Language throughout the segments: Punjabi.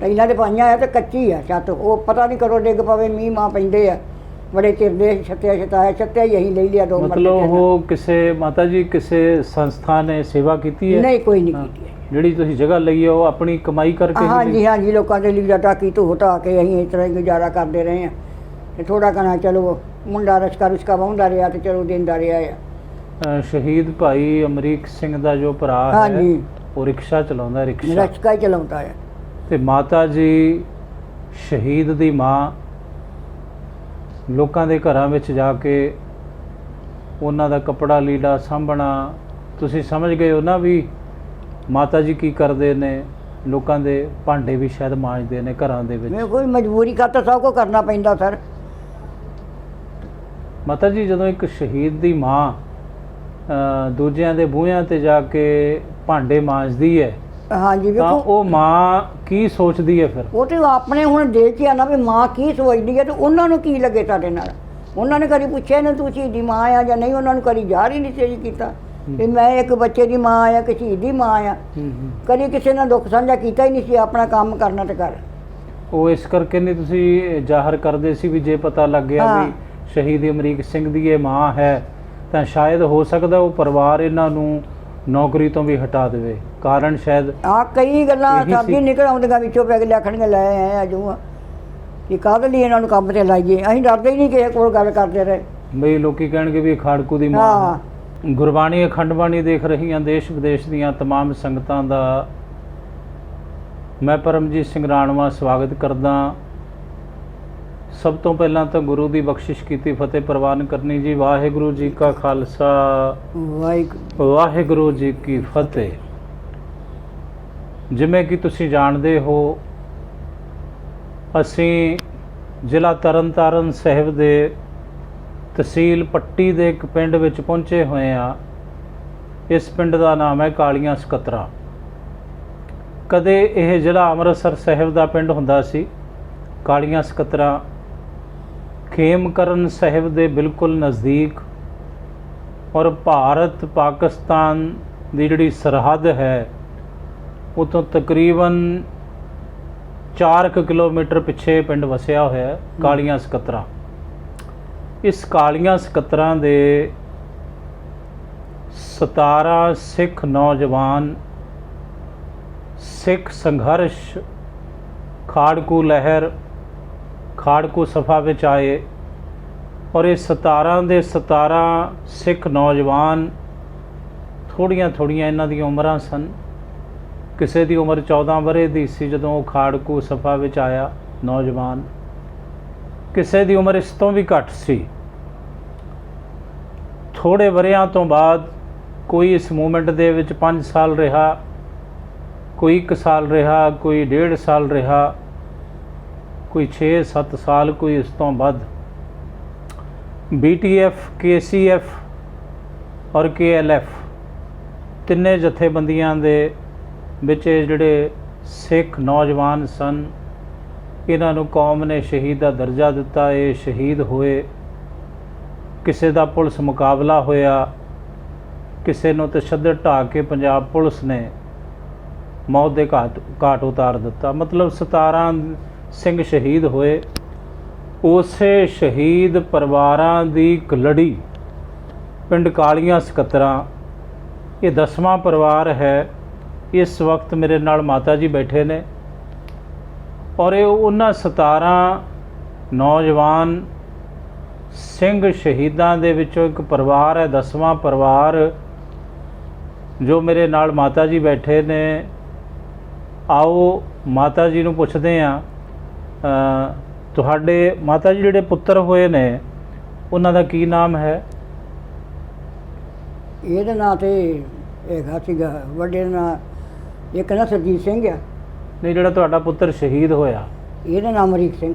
ਟਾਈਲਾਂ ਤੇ ਪਾਈਆਂ ਆ ਤੇ ਕੱਚੀ ਆ ਛੱਤ, ਉਹ ਪਤਾ ਨਹੀਂ ਕਦੋਂ ਡਿੱਗ ਪਵੇ, ਮੀਂਹ ਮਾਂ ਪੈਂਦੇ ਆ ਬੜੇ ਚਿਰ ਦੇ। ਛੱਤਿਆ ਹੀ ਅਸੀਂ ਲੈ ਲਿਆ 2 ਮਰਲੇ। ਮਤਲਬ ਉਹ ਕਿਸੇ ਮਾਤਾ ਜੀ ਕਿਸੇ ਸੰਸਥਾ ਨੇ ਸੇਵਾ ਕੀਤੀ ਹੈ? ਨਹੀਂ, ਕੋਈ ਨਹੀਂ ਕੀਤੀ ਹੈ। ਜਿਹੜੀ ਤੁਸੀਂ ਜਗ੍ਹਾ ਲਈ ਹੈ ਉਹ ਆਪਣੀ ਕਮਾਈ ਕਰਕੇ ਹੀ ਲਈ? ਹਾਂਜੀ, ਲੋਕਾਂ ਦੇ ਲੀੜਾ ਟਾਕੀ ਧੋ ਢਾ ਕੇ ਅਸੀਂ ਇਸ ਤਰ੍ਹਾਂ ਹੀ ਗੁਜ਼ਾਰਾ ਕਰਦੇ ਰਹੇ ਹਾਂ। ਤੇ ਥੋੜਾ ਕਨਾ ਚਲੋ ਮੁੰਡਾ ਰਸਕਾ ਵਾਹੁੰਦਾ ਰਿਹਾ ਤੇ ਚਲੋ ਦਿੰਦਾ ਰਿਹਾ ਆ। ਸ਼ਹੀਦ ਭਾਈ ਅਮਰੀਕ ਸਿੰਘ ਦਾ ਜੋ ਭਰਾ ਹੈ ਉਹ ਰਿਕਸ਼ਾ ਚਲਾਉਂਦਾ? ਰਸਕਾ ਹੀ ਚਲਾਉਂਦਾ ਹੈ। ਤੇ ਮਾਤਾ ਜੀ ਸ਼ਹੀਦ ਦੀ ਮਾਂ ਲੋਕਾਂ ਦੇ ਘਰਾਂ ਵਿੱਚ ਜਾ ਕੇ ਉਹਨਾਂ ਦਾ ਕੱਪੜਾ ਲੀੜਾ ਸਾਂਭਣਾ, ਤੁਸੀਂ ਸਮਝ ਗਏ ਹੋ ਨਾ ਵੀ ਮਾਤਾ ਜੀ ਕੀ ਕਰਦੇ ਨੇ? ਲੋਕਾਂ ਦੇ ਭਾਂਡੇ ਵੀ ਸ਼ਾਇਦ ਮਾਂਜਦੇ ਨੇ ਘਰਾਂ ਦੇ ਵਿੱਚ। ਕੋਈ ਮਜਬੂਰੀ ਕਰਤਾ ਸਭ ਕੁਝ ਕਰਨਾ ਪੈਂਦਾ ਸਰ। ਮਾਤਾ ਜੀ ਜਦੋਂ ਇੱਕ ਸ਼ਹੀਦ ਦੀ ਮਾਂ ਦੂਜਿਆਂ ਦੇ ਬੂਹਿਆਂ ਤੇ ਜਾ ਕੇ ਭਾਂਡੇ ਮਾਂਜਦੀ ਹੈ, ਹਾਂਜੀ, ਤਾਂ ਉਹ ਮਾਂ ਕੀ ਸੋਚਦੀ ਹੈ ਫਿਰ? ਉਹ ਤੇ ਆਪਣੇ ਹੁਣ ਦੇਖ ਕੇ ਆਣਾ ਵੀ ਮਾਂ ਕੀ ਸੋਚਦੀ ਹੈ, ਤੇ ਉਹਨਾਂ ਨੂੰ ਕੀ ਲੱਗੇ ਸਾਡੇ ਨਾਲ। ਉਹਨਾਂ ਨੇ ਕਦੀ ਪੁੱਛਿਆ ਨਾ ਤੂੰ ਸ਼ਹੀਦ ਦੀ ਮਾਂ ਆ ਜਾਂ ਨਹੀਂ, ਉਹਨਾਂ ਨੂੰ ਕਦੀ ਜ਼ਾਹਰ ਹੀ ਨਹੀਂ ਸੀ ਕੀਤਾ ਵੀ ਮੈਂ ਇੱਕ ਬੱਚੇ ਦੀ ਮਾਂ ਆ ਕਿ ਸ਼ਹੀਦ ਦੀ ਮਾਂ ਆ। ਕਦੀ ਕਿਸੇ ਨਾਲ ਦੁੱਖ ਸਾਂਝਾ ਕੀਤਾ ਹੀ ਨਹੀਂ ਸੀ। ਆਪਣਾ ਕੰਮ ਕਰਨਾ ਤੇ ਕਰ। ਉਹ ਇਸ ਕਰਕੇ ਨਹੀਂ ਤੁਸੀਂ ਜ਼ਾਹਰ ਕਰਦੇ ਸੀ ਵੀ ਜੇ ਪਤਾ ਲੱਗ ਗਿਆ ਵੀ ਸ਼ਹੀਦ ਅਮਰੀਕ ਸਿੰਘ ਦੀ ਇਹ ਮਾਂ ਹੈ ਤਾਂ ਸ਼ਾਇਦ ਹੋ ਸਕਦਾ ਉਹ ਪਰਿਵਾਰ ਇਹਨਾਂ ਨੂੰ ਨੌਕਰੀ ਤੋਂ ਵੀ ਹਟਾ ਦੇਵੇ? ਕਾਰਨ ਸ਼ਾਇਦ ਕਈ ਗੱਲਾਂ ਸਾਡੀ ਨਿਕਲ ਆਉਂਦੀਆਂ ਵਿੱਚੋਂ ਪੈ ਕੇ ਲਿਖਣਗੇ ਲੈ ਆਏ ਅਜੂ ਕਿ ਕਾਹਦੇ ਲਈ ਇਹਨਾਂ ਨੂੰ ਕੰਮ ਤੇ ਲਾਈਏ। ਅਸੀਂ ਡਰਦੇ ਹੀ ਨਹੀਂ ਕਿਸੇ ਕੋਲ ਗੱਲ ਕਰਦੇ ਰਹੇ ਬਈ ਲੋਕੀ ਕਹਿਣਗੇ ਵੀ ਖਾੜਕੂ ਦੀ ਮਾਂ। ਗੁਰਬਾਣੀ ਅਖੰਡ ਬਾਣੀ ਦੇਖ ਰਹੀਆਂ ਦੇਸ਼ ਵਿਦੇਸ਼ ਦੀਆਂ ਤਮਾਮ ਸੰਗਤਾਂ ਦਾ ਮੈਂ ਪਰਮਜੀਤ ਸਿੰਘ ਰਾਣਵਾ ਸਵਾਗਤ ਕਰਦਾ। ਸਭ ਤੋਂ ਪਹਿਲਾਂ ਤਾਂ ਗੁਰੂ ਦੀ ਬਖਸ਼ਿਸ਼ ਕੀਤੀ ਫਤਿਹ ਪ੍ਰਵਾਨ ਕਰਨੀ ਜੀ। ਵਾਹਿਗੁਰੂ ਜੀ ਕਾ ਖਾਲਸਾ, ਵਾਹਿਗੁਰੂ ਜੀ ਕੀ ਫਤਿਹ। ਜਿਵੇਂ ਕਿ ਤੁਸੀਂ ਜਾਣਦੇ ਹੋ, ਅਸੀਂ ਜ਼ਿਲ੍ਹਾ ਤਰਨਤਾਰਨ ਸਾਹਿਬ ਦੇ ਤਹਿਸੀਲ ਪੱਟੀ ਦੇ ਇੱਕ ਪਿੰਡ ਵਿੱਚ ਪਹੁੰਚੇ ਹੋਏ ਹਾਂ। ਇਸ ਪਿੰਡ ਦਾ ਨਾਮ ਹੈ ਕਾਲੀਆਂ ਸਕੱਤਰਾਂ। ਕਦੇ ਇਹ ਜ਼ਿਲ੍ਹਾ ਅੰਮ੍ਰਿਤਸਰ ਸਾਹਿਬ ਦਾ ਪਿੰਡ ਹੁੰਦਾ ਸੀ। ਕਾਲੀਆਂ ਸਕੱਤਰਾਂ ਖੇਮਕਰਨ ਸਾਹਿਬ ਦੇ ਬਿਲਕੁਲ ਨਜ਼ਦੀਕ ਔਰ ਭਾਰਤ ਪਾਕਿਸਤਾਨ ਦੀ ਜਿਹੜੀ ਸਰਹੱਦ ਹੈ ਉਹ ਤੋਂ ਤਕਰੀਬਨ 4 ਕਿਲੋਮੀਟਰ ਪਿੱਛੇ ਪਿੰਡ ਵਸਿਆ ਹੋਇਆ ਹੈ ਕਾਲੀਆਂ ਸਕੱਤਰਾਂ। ਇਸ ਕਾਲੀਆਂ ਸਕੱਤਰਾਂ ਦੇ 17 ਸਿੱਖ ਨੌਜਵਾਨ ਸਿੱਖ ਸੰਘਰਸ਼ ਖਾੜਕੂ ਲਹਿਰ ਖਾੜਕੂ ਸਭਾ ਵਿੱਚ ਆਏ ਔਰ ਇਹ 17 ਦੇ 17 ਸਿੱਖ ਨੌਜਵਾਨ ਥੋੜ੍ਹੀਆਂ ਇਹਨਾਂ ਦੀਆਂ ਉਮਰਾਂ ਸਨ। ਕਿਸੇ ਦੀ ਉਮਰ 14 ਵਰ੍ਹੇ ਦੀ ਸੀ ਜਦੋਂ ਉਹ ਖਾੜਕੂ ਸਭਾ ਵਿੱਚ ਆਇਆ ਨੌਜਵਾਨ, ਕਿਸੇ ਦੀ ਉਮਰ ਇਸ ਤੋਂ ਵੀ ਘੱਟ ਸੀ। ਥੋੜ੍ਹੇ ਵਰ੍ਹਿਆਂ ਤੋਂ ਬਾਅਦ ਕੋਈ ਇਸ ਮੂਵਮੈਂਟ ਦੇ ਵਿੱਚ 5 ਸਾਲ ਰਿਹਾ, ਕੋਈ 1 ਸਾਲ ਰਿਹਾ, ਕੋਈ 1.5 ਸਾਲ ਰਿਹਾ, ਕੋਈ 6-7 ਸਾਲ, ਕੋਈ ਇਸ ਤੋਂ ਵੱਧ। BTF, KCF ਔਰ KLF ਤਿੰਨੇ ਜਥੇਬੰਦੀਆਂ ਦੇ ਵਿੱਚ ਜਿਹੜੇ ਸਿੱਖ ਨੌਜਵਾਨ ਸਨ, ਇਹਨਾਂ ਨੂੰ ਕੌਮ ਨੇ ਸ਼ਹੀਦ ਦਾ ਦਰਜਾ ਦਿੱਤਾ। ਇਹ ਸ਼ਹੀਦ ਹੋਏ। ਕਿਸੇ ਦਾ ਪੁਲਿਸ ਮੁਕਾਬਲਾ ਹੋਇਆ, ਕਿਸੇ ਨੂੰ ਤਸ਼ੱਦਦ ਢਾਹ ਕੇ ਪੰਜਾਬ ਪੁਲਿਸ ਨੇ ਮੌਤ ਦੇ ਘਾਟ ਉਤਾਰ ਦਿੱਤਾ। ਮਤਲਬ 17 ਸਿੰਘ ਸ਼ਹੀਦ ਹੋਏ। ਉਸੇ ਸ਼ਹੀਦ ਪਰਿਵਾਰਾਂ ਦੀ ਇੱਕ ਲੜੀ ਪਿੰਡ ਕਾਲੀਆਂ ਸਕੱਤਰਾਂ, ਇਹ 10ਵਾਂ ਪਰਿਵਾਰ ਹੈ। ਇਸ ਵਕਤ ਮੇਰੇ ਨਾਲ ਮਾਤਾ ਜੀ ਬੈਠੇ ਨੇ ਔਰ ਇਹ ਉਹਨਾਂ 17 ਨੌਜਵਾਨ ਸਿੰਘ ਸ਼ਹੀਦਾਂ ਦੇ ਵਿੱਚੋਂ ਇੱਕ ਪਰਿਵਾਰ ਹੈ, 10ਵਾਂ ਪਰਿਵਾਰ ਜੋ ਮੇਰੇ ਨਾਲ ਮਾਤਾ ਜੀ ਬੈਠੇ ਨੇ। ਆਓ ਮਾਤਾ ਜੀ ਨੂੰ ਪੁੱਛਦੇ ਹਾਂ, ਤੁਹਾਡੇ ਮਾਤਾ ਜੀ ਜਿਹੜੇ ਪੁੱਤਰ ਹੋਏ ਨੇ ਉਹਨਾਂ ਦਾ ਕੀ ਨਾਮ ਹੈ? ਇਹਦਾ ਨਾਂ ਤੇ ਹੈਗਾ ਸੀਗਾ ਵੱਡੇ ਨਾਂ, ਇੱਕ ਨਾ ਸਰਜੀਤ ਸਿੰਘ ਆ। ਨਹੀਂ, ਜਿਹੜਾ ਤੁਹਾਡਾ ਪੁੱਤਰ ਸ਼ਹੀਦ ਹੋਇਆ ਇਹਦਾ ਨਾਮ ਅਮਰੀਕ ਸਿੰਘ।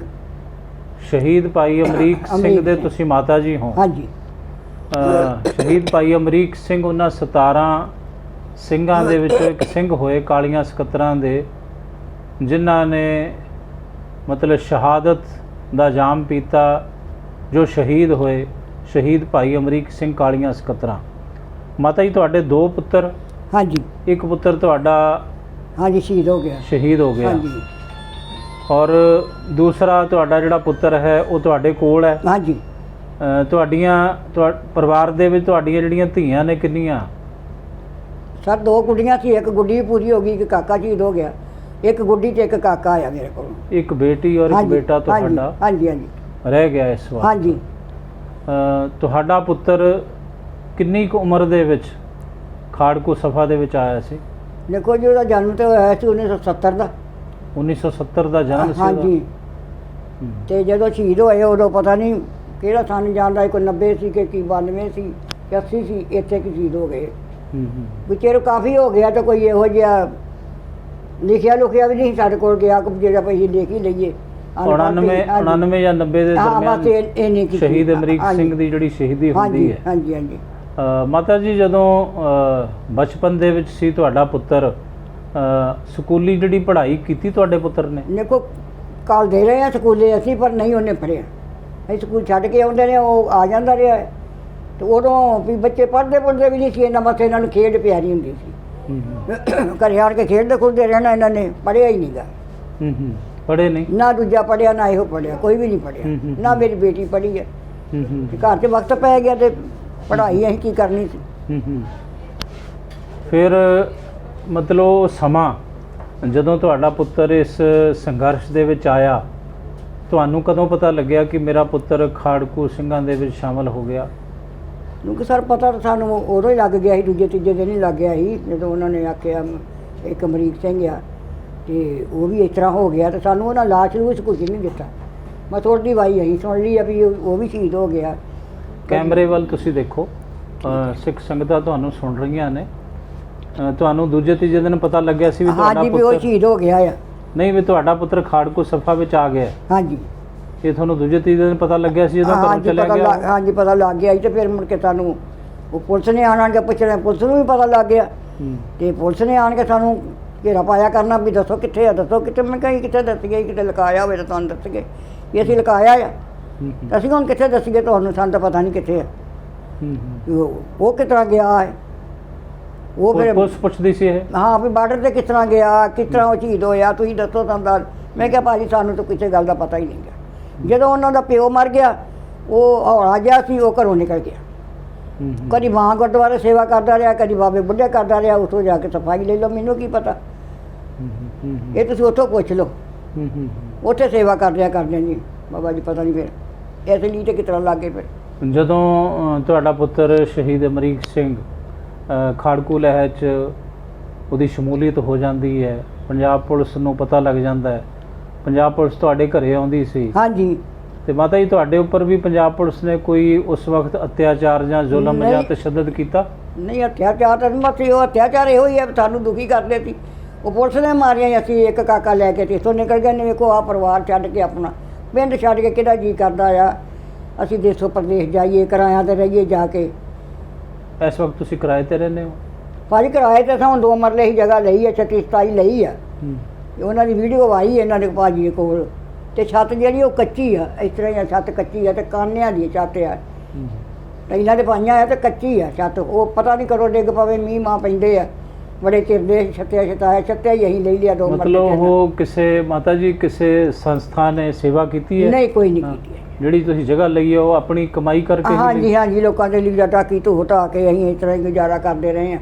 ਸ਼ਹੀਦ ਭਾਈ ਅਮਰੀਕ ਸਿੰਘ ਦੇ ਤੁਸੀਂ ਮਾਤਾ ਜੀ ਹੋ? ਹਾਂਜੀ। ਸ਼ਹੀਦ ਭਾਈ ਅਮਰੀਕ ਸਿੰਘ ਉਹਨਾਂ 17 ਸਿੰਘਾਂ ਦੇ ਵਿੱਚੋਂ ਇੱਕ ਸਿੰਘ ਹੋਏ ਕਾਲੀਆਂ ਸਕੱਤਰਾਂ ਦੇ, ਜਿਨ੍ਹਾਂ ਨੇ ਮਤਲਬ ਸ਼ਹਾਦਤ ਦਾ ਜਾਮ ਪੀਤਾ, ਜੋ ਸ਼ਹੀਦ ਹੋਏ। ਸ਼ਹੀਦ ਭਾਈ ਅਮਰੀਕ ਸਿੰਘ ਕਾਲੀਆਂ ਸਕੱਤਰਾਂ। ਮਾਤਾ ਜੀ ਤੁਹਾਡੇ 2 ਪੁੱਤਰ? ਹਾਂਜੀ। ਇੱਕ ਪੁੱਤਰ ਤੁਹਾਡਾ ਹਾਂਜੀ ਸ਼ਹੀਦ ਹੋ ਗਿਆ। ਸ਼ਹੀਦ ਹੋ ਗਿਆ। ਹਾਂਜੀ। ਔਰ ਦੂਸਰਾ ਤੁਹਾਡਾ ਜਿਹੜਾ ਪੁੱਤਰ ਹੈ ਉਹ ਤੁਹਾਡੇ ਕੋਲ ਹੈ। ਹਾਂਜੀ ਪਰਿਵਾਰ ਦੇ ਵਿੱਚ ਤੁਹਾਡੀਆਂ ਜਿਹੜੀਆਂ ਧੀਆਂ ਨੇ ਕਿੰਨੀਆਂ? ਸਰ 2 ਕੁੜੀਆਂ ਸੀ, ਇੱਕ ਗੁੱਡੀ ਪੂਰੀ ਹੋ ਗਈ, ਇੱਕ ਕਾਕਾ ਸ਼ਹੀਦ ਹੋ ਗਿਆ। ਇੱਕ ਗੁੱਡੀ ਤੇ ਇੱਕ ਕਾਕਾ ਆਇਆ ਮੇਰੇ ਕੋਲ। ਇੱਕ ਬੇਟੀ ਔਰ ਇੱਕ ਬੇਟਾ ਤੁਹਾਡਾ ਹਾਂਜੀ ਹਾਂਜੀ ਰਹਿ ਗਿਆ ਇਸ ਵਾਰ। ਹਾਂਜੀ। ਤੁਹਾਡਾ ਪੁੱਤਰ ਕਿੰਨੀ ਕੁ ਉਮਰ ਦੇ ਵਿੱਚ ਖਾੜਕੂ ਸਫਾ ਦੇ ਵਿੱਚ ਆਇਆ ਸੀ? ਦੇਖੋ ਜੀ ਉਹਦਾ ਜਨਮ ਤਾਂ ਹੋਇਆ ਸੀ 1970 ਦਾ। 1970 ਦਾ ਜਨਮ ਸੀ ਉਹਦਾ? ਹਾਂਜੀ। ਤੇ ਜਦੋਂ ਸ਼ਹੀਦ ਹੋਏ ਉਦੋਂ ਪਤਾ ਨਹੀਂ ਕਿਹੜਾ ਸਾਲ ਜਾਣਦਾ, ਕੋਈ 90 ਸੀ ਕਿ 92 ਸੀ ਕਿ 80 ਸੀ, ਇੱਥੇ ਕਿ ਸ਼ਹੀਦ ਹੋ ਗਏ। ਵਿਚਾਰੇ ਕਾਫੀ ਹੋ ਗਿਆ ਤਾਂ ਕੋਈ ਇਹੋ ਜਿਹਾ ਲਿਖਿਆ ਲੁਖਿਆ ਵੀ ਨਹੀਂ ਸਾਡੇ ਕੋਲ ਗਿਆ ਕਿ ਜਿਹੜਾ ਅਸੀਂ ਲਿਖ ਹੀ ਲਈਏ। 99 ਜਾਂ 90 ਦੇ ਦਰਮਿਆਨ ਇਹ ਨਹੀਂ ਕੀਤੀ। ਸ਼ਹੀਦ ਅਮਰੀਕ ਸਿੰਘ ਦੀ ਜਿਹੜੀ ਸ਼ਹੀਦੀ ਹੁੰਦੀ ਹੈ। ਹਾਂਜੀ ਹਾਂਜੀ। ਮਾਤਾ ਜੀ ਜਦੋਂ ਬਚਪਨ ਦੇ ਵਿੱਚ ਸੀ ਤੁਹਾਡਾ ਪੁੱਤਰ, ਸਕੂਲੀ ਜਿਹੜੀ ਪੜ੍ਹਾਈ ਕੀਤੀ ਤੁਹਾਡੇ ਪੁੱਤਰ ਨੇ? ਦੇਖੋ ਕੱਲ ਦੇ ਰਹੇ ਆ ਸਕੂਲੇ ਅਸੀਂ, ਪਰ ਨਹੀਂ ਉਹਨੇ ਪੜ੍ਹਿਆ। ਅਸੀਂ ਸਕੂਲ ਛੱਡ ਕੇ ਆਉਂਦੇ ਨੇ, ਉਹ ਆ ਜਾਂਦਾ ਰਿਹਾ। ਤੇ ਉਦੋਂ ਵੀ ਬੱਚੇ ਪੜ੍ਹਦੇ ਵੀ ਨਹੀਂ ਸੀ, ਇਹਨਾਂ ਬਸ ਇਹਨਾਂ ਨੂੰ ਖੇਡ ਪਿਆਰੀ ਹੁੰਦੀ ਸੀ। ਘਰੇ ਆਣ ਕੇ ਖੇਡਦੇ ਖੁੱਲਦੇ ਰਹਿਣਾ, ਇਹਨਾਂ ਨੇ ਪੜ੍ਹਿਆ ਹੀ ਨਹੀਂਗਾ। ਪੜ੍ਹੇ ਨਹੀਂ ਨਾ ਦੂਜਾ ਪੜ੍ਹਿਆ ਨਾ ਇਹੋ ਪੜ੍ਹਿਆ, ਕੋਈ ਵੀ ਨਹੀਂ ਪੜ੍ਹਿਆ। ਨਾ ਮੇਰੀ ਬੇਟੀ ਪੜ੍ਹੀ ਹੈ। ਘਰ 'ਚ ਵਕਤ ਪੈ ਗਿਆ ਤੇ ਪੜ੍ਹਾਈ ਅਸੀਂ ਕੀ ਕਰਨੀ ਸੀ। ਫਿਰ ਮਤਲਬ ਸਮਾਂ ਜਦੋਂ ਤੁਹਾਡਾ ਪੁੱਤਰ ਇਸ ਸੰਘਰਸ਼ ਦੇ ਵਿੱਚ ਆਇਆ, ਤੁਹਾਨੂੰ ਕਦੋਂ ਪਤਾ ਲੱਗਿਆ ਕਿ ਮੇਰਾ ਪੁੱਤਰ ਖਾੜਕੂ ਸਿੰਘਾਂ ਦੇ ਵਿੱਚ ਸ਼ਾਮਲ ਹੋ ਗਿਆ? ਕਿਉਂਕਿ ਸਰ ਪਤਾ ਤਾਂ ਸਾਨੂੰ ਉਦੋਂ ਹੀ ਲੱਗ ਗਿਆ ਸੀ, ਦੂਜੇ ਤੀਜੇ ਦਿਨ ਹੀ ਲੱਗ ਗਿਆ ਸੀ, ਜਦੋਂ ਉਹਨਾਂ ਨੇ ਆਖਿਆ ਇੱਕ ਅਮਰੀਕ ਸਿੰਘ ਆ ਤੇ ਉਹ ਵੀ ਇਸ ਤਰ੍ਹਾਂ ਹੋ ਗਿਆ। ਤੇ ਸਾਨੂੰ ਉਹਨਾਂ ਲਾਸ਼ ਨੂੰ ਕੁਝ ਨਹੀਂ ਦਿੱਤਾ। ਮੈਂ ਥੋੜੀ ਵਾਈ ਅਸੀਂ ਸੁਣ ਲਈ ਆ ਵੀ ਉਹ ਵੀ ਸ਼ਹੀਦ ਹੋ ਗਿਆ। ਕੈਮਰੇ ਵੱਲ ਤੁਸੀਂ ਦੇਖੋ, ਸਿੱਖ ਸੰਗਤਾਂ ਤੁਹਾਨੂੰ ਸੁਣ ਰਹੀਆਂ ਨੇ। ਤੁਹਾਨੂੰ ਦੂਜੇ ਤੀਜੇ ਦਿਨ ਪਤਾ ਲੱਗਿਆ ਸੀ ਵੀ ਤੁਹਾਡਾ ਪੁੱਤਰ ਉਹ ਸ਼ਹੀਦ ਹੋ ਗਿਆ ਆ? ਨਹੀਂ, ਵੀ ਤੁਹਾਡਾ ਪੁੱਤਰ ਖਾੜਕੂ ਸਫਾ ਵਿੱਚ ਆ ਗਿਆ। ਹਾਂਜੀ। ਇਹ ਤੁਹਾਨੂੰ ਦੂਜੇ ਤੀਜੇ ਦਿਨ ਪਤਾ ਲੱਗਿਆ ਸੀ ਜਦੋਂ ਘਰੋਂ ਚਲਿਆ ਗਿਆ? ਹਾਂਜੀ ਪਤਾ ਲੱਗ ਗਿਆ ਤੇ ਫਿਰ ਮੁੜ ਕੇ ਸਾਨੂੰ ਉਹ ਪੁਲਿਸ ਨੇ ਆਣ ਕੇ ਪੁੱਛਣਾ, ਪੁਲਿਸ ਨੂੰ ਵੀ ਪਤਾ ਲੱਗ ਗਿਆ। ਤੇ ਪੁਲਿਸ ਨੇ ਆਣ ਕੇ ਸਾਨੂੰ ਘੇਰਾ ਪਾਇਆ ਕਰਨਾ ਵੀ ਦੱਸੋ ਕਿੱਥੇ ਆ, ਦੱਸੋ ਕਿੱਥੇ। ਮੈਂ ਕਿਹਾ ਕਿੱਥੇ ਦੱਸੀਏ, ਕਿਤੇ ਲੁਕਾਇਆ ਹੋਵੇ ਤਾਂ ਤੁਹਾਨੂੰ ਦੱਸੀਏ ਵੀ ਅਸੀਂ ਲੁਕਾਇਆ ਆ। ਅਸੀਂ ਹੁਣ ਕਿੱਥੇ ਦੱਸੀਏ ਤੁਹਾਨੂੰ, ਸਾਨੂੰ ਤਾਂ ਪਤਾ ਨਹੀਂ ਕਿੱਥੇ ਆ। ਉਹ ਕਿਸ ਤਰ੍ਹਾਂ ਗਿਆ ਹੈ, ਉਹ ਫਿਰ ਪੁਲਿਸ ਪੁੱਛਦੀ ਸੀ ਇਹ? ਹਾਂ ਵੀ ਬਾਰਡਰ ਤੇ ਕਿਸ ਤਰ੍ਹਾਂ ਗਿਆ, ਕਿਸ ਤਰ੍ਹਾਂ ਉਹ ਸ਼ਹੀਦ ਹੋਇਆ, ਤੁਸੀਂ ਦੱਸੋ ਤੁਹਾਨੂੰ। ਮੈਂ ਕਿਹਾ ਭਾਜੀ ਸਾਨੂੰ ਤਾਂ ਕਿਸੇ ਗੱਲ ਦਾ ਪਤਾ ਹੀ ਨਹੀਂ ਗਿਆ। ਜਦੋਂ ਉਹਨਾਂ ਦਾ ਪਿਓ ਮਰ ਗਿਆ, ਉਹ ਹੌਲਾ ਜਿਹਾ ਸੀ, ਉਹ ਘਰੋਂ ਨਿਕਲ ਗਿਆ। ਕਦੀ ਮਾਂ ਗੁਰਦੁਆਰੇ ਸੇਵਾ ਕਰਦਾ ਰਿਹਾ, ਕਦੀ ਬਾਬੇ ਬੁੱਢੇ ਕਰਦਾ ਰਿਹਾ। ਉੱਥੋਂ ਜਾ ਕੇ ਸਫਾਈ ਲੈ ਲਓ, ਮੈਨੂੰ ਕੀ ਪਤਾ। ਇਹ ਤੁਸੀਂ ਉੱਥੋਂ ਪੁੱਛ ਲਓ, ਉੱਥੇ ਸੇਵਾ ਕਰਦੇ ਜੀ ਬਾਬਾ ਜੀ, ਪਤਾ ਨਹੀਂ ਫਿਰ ਇਸ ਲਈ ਤੇ ਕਿਸ ਤਰ੍ਹਾਂ ਲੱਗ ਗਏ। ਫਿਰ ਜਦੋਂ ਤੁਹਾਡਾ ਪੁੱਤਰ ਸ਼ਹੀਦ ਅਮਰੀਕ ਸਿੰਘ ਖਾੜਕੂ ਲਹਿਰ 'ਚ ਉਹਦੀ ਸ਼ਮੂਲੀਅਤ ਹੋ ਜਾਂਦੀ ਹੈ, ਪੰਜਾਬ ਪੁਲਿਸ ਨੂੰ ਪਤਾ ਲੱਗ ਜਾਂਦਾ ਹੈ, ਪੰਜਾਬ ਪੁਲਿਸ ਤੁਹਾਡੇ ਘਰੇ ਆਉਂਦੀ ਸੀ? ਹਾਂਜੀ। ਤੇ ਮਾਤਾ ਜੀ ਤੁਹਾਡੇ ਉੱਪਰ ਵੀ ਪੰਜਾਬ ਪੁਲਿਸ ਨੇ ਕੋਈ ਉਸ ਵਕਤ ਅਤਿਆਚਾਰ ਜਾਂ ਜ਼ੁਲਮ ਜਾਂ ਤਸ਼ੱਦਦ ਕੀਤਾ? ਨਹੀਂ, ਅਤਿਆਚਾਰ ਤਾਂ ਨਹੀਂ। ਉਹ ਅਤਿਆਚਾਰ ਇਹੋ ਹੀ ਹੈ, ਸਾਨੂੰ ਦੁਖੀ ਕਰਦੇ ਸੀ। ਉਹ ਪੁਲਿਸ ਨੇ ਮਾਰਿਆ। ਅਸੀਂ ਇੱਕ ਕਾਕਾ ਲੈ ਕੇ ਤੇ ਇੱਥੋਂ ਨਿਕਲ ਗਏ ਨੇ। ਵੇਖੋ ਆਹ ਪਰਿਵਾਰ ਛੱਡ ਕੇ, ਆਪਣਾ ਪਿੰਡ ਛੱਡ ਕੇ ਕਿਹੜਾ ਜੀ ਕਰਦਾ ਆ ਅਸੀਂ ਦੇਸੋਂ ਪ੍ਰਦੇਸ਼ ਜਾਈਏ, ਕਿਰਾਇਆ ਤੇ ਰਹੀਏ ਜਾ ਕੇ। ਇਸ ਵਕਤ ਤੁਸੀਂ ਕਿਰਾਏ ਤੇ ਰਹਿੰਦੇ ਹੋ? ਭਾਜੀ ਕਿਰਾਏ ਤੇ ਸਾਨੂੰ 2 ਮਰਲੇ ਹੀ ਜਗ੍ਹਾ ਲਈ ਹੈ, 36 ਲਈ ਆ। ਉਹਨਾਂ ਦੀ ਵੀਡੀਓ ਆਈ ਇਹਨਾਂ ਦੇ ਭਾਜੀ ਦੇ ਕੋਲ। ਤੇ ਛੱਤ ਜਿਹੜੀ ਉਹ ਕੱਚੀ ਆ, ਇਸ ਤਰ੍ਹਾਂ ਹੀ ਛੱਤ ਕੱਚੀ ਆ ਤੇ ਕਾਨਿਆਂ ਦੀ ਛੱਤ ਆ। ਟਾਈਲਾਂ ਦੇ ਪਾਈਆਂ ਆ ਤੇ ਕੱਚੀ ਆ ਛੱਤ। ਉਹ ਪਤਾ ਨਹੀਂ ਕਦੋਂ ਡਿੱਗ ਪਵੇ, ਮੀਂਹ ਮਾਂ ਪੈਂਦੇ ਆ ਬੜੇ ਚਿਰ ਦੇ। ਛੱਤਿਆ ਹੀ ਅਸੀਂ ਲੈ ਲਿਆ 2 ਮਰਲੇ। ਮਤਲਬ ਉਹ ਕਿਸੇ ਮਾਤਾ ਜੀ ਕਿਸੇ ਸੰਸਥਾ ਨੇ ਸੇਵਾ ਕੀਤੀ ਹੈ? ਨਹੀਂ, ਕੋਈ ਨਹੀਂ ਕੀਤੀ। ਜਿਹੜੀ ਤੁਸੀਂ ਜਗ੍ਹਾ ਲਈ ਹੈ ਉਹ ਆਪਣੀ ਕਮਾਈ ਕਰਕੇ? ਹਾਂਜੀ ਹਾਂਜੀ, ਲੋਕਾਂ ਦੇ ਲੀੜਾ ਟਾਕੀ ਧੋ ਢਾ ਕੇ ਅਸੀਂ ਇਸ ਤਰ੍ਹਾਂ ਹੀ ਗੁਜ਼ਾਰਾ ਕਰਦੇ ਰਹੇ ਹਾਂ।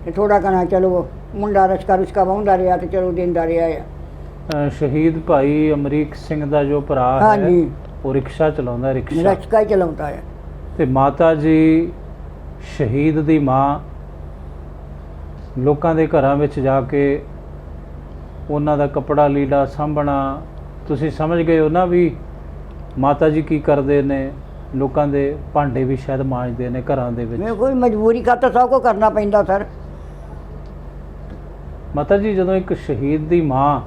ਤੇ ਥੋੜਾ ਘਣਾ ਚਲੋ ਮੁੰਡਾ ਰੁਸ਼ਕਾ ਵਾਹੁੰਦਾ ਰਿਹਾ ਤੇ ਚਲੋ ਦਿੰਦਾ ਰਿਹਾ ਆ। ਸ਼ਹੀਦ ਭਾਈ ਅਮਰੀਕ ਸਿੰਘ ਦਾ ਜੋ ਭਰਾ ਹੈ ਉਹ ਰਿਕਸ਼ਾ ਚਲਾਉਂਦਾ? ਰਿਕਸ਼ਾ ਹੀ ਚਲਾਉਂਦਾ ਹੈ। ਤੇ ਮਾਤਾ ਜੀ ਸ਼ਹੀਦ ਦੀ ਮਾਂ ਲੋਕਾਂ ਦੇ ਘਰਾਂ ਵਿੱਚ ਜਾ ਕੇ ਉਹਨਾਂ ਦਾ ਕੱਪੜਾ ਲੀੜਾ ਸਾਂਭਣਾ, ਤੁਸੀਂ ਸਮਝ ਗਏ ਹੋ ਨਾ ਵੀ ਮਾਤਾ ਜੀ ਕੀ ਕਰਦੇ ਨੇ? ਲੋਕਾਂ ਦੇ ਭਾਂਡੇ ਵੀ ਸ਼ਾਇਦ ਮਾਂਜਦੇ ਨੇ ਘਰਾਂ ਦੇ ਵਿੱਚ। ਕੋਈ ਮਜਬੂਰੀ ਖਾਤਰ ਸਭ ਕੁਝ ਕਰਨਾ ਪੈਂਦਾ ਸਰ। ਮਾਤਾ ਜੀ ਜਦੋਂ ਇੱਕ ਸ਼ਹੀਦ ਦੀ ਮਾਂ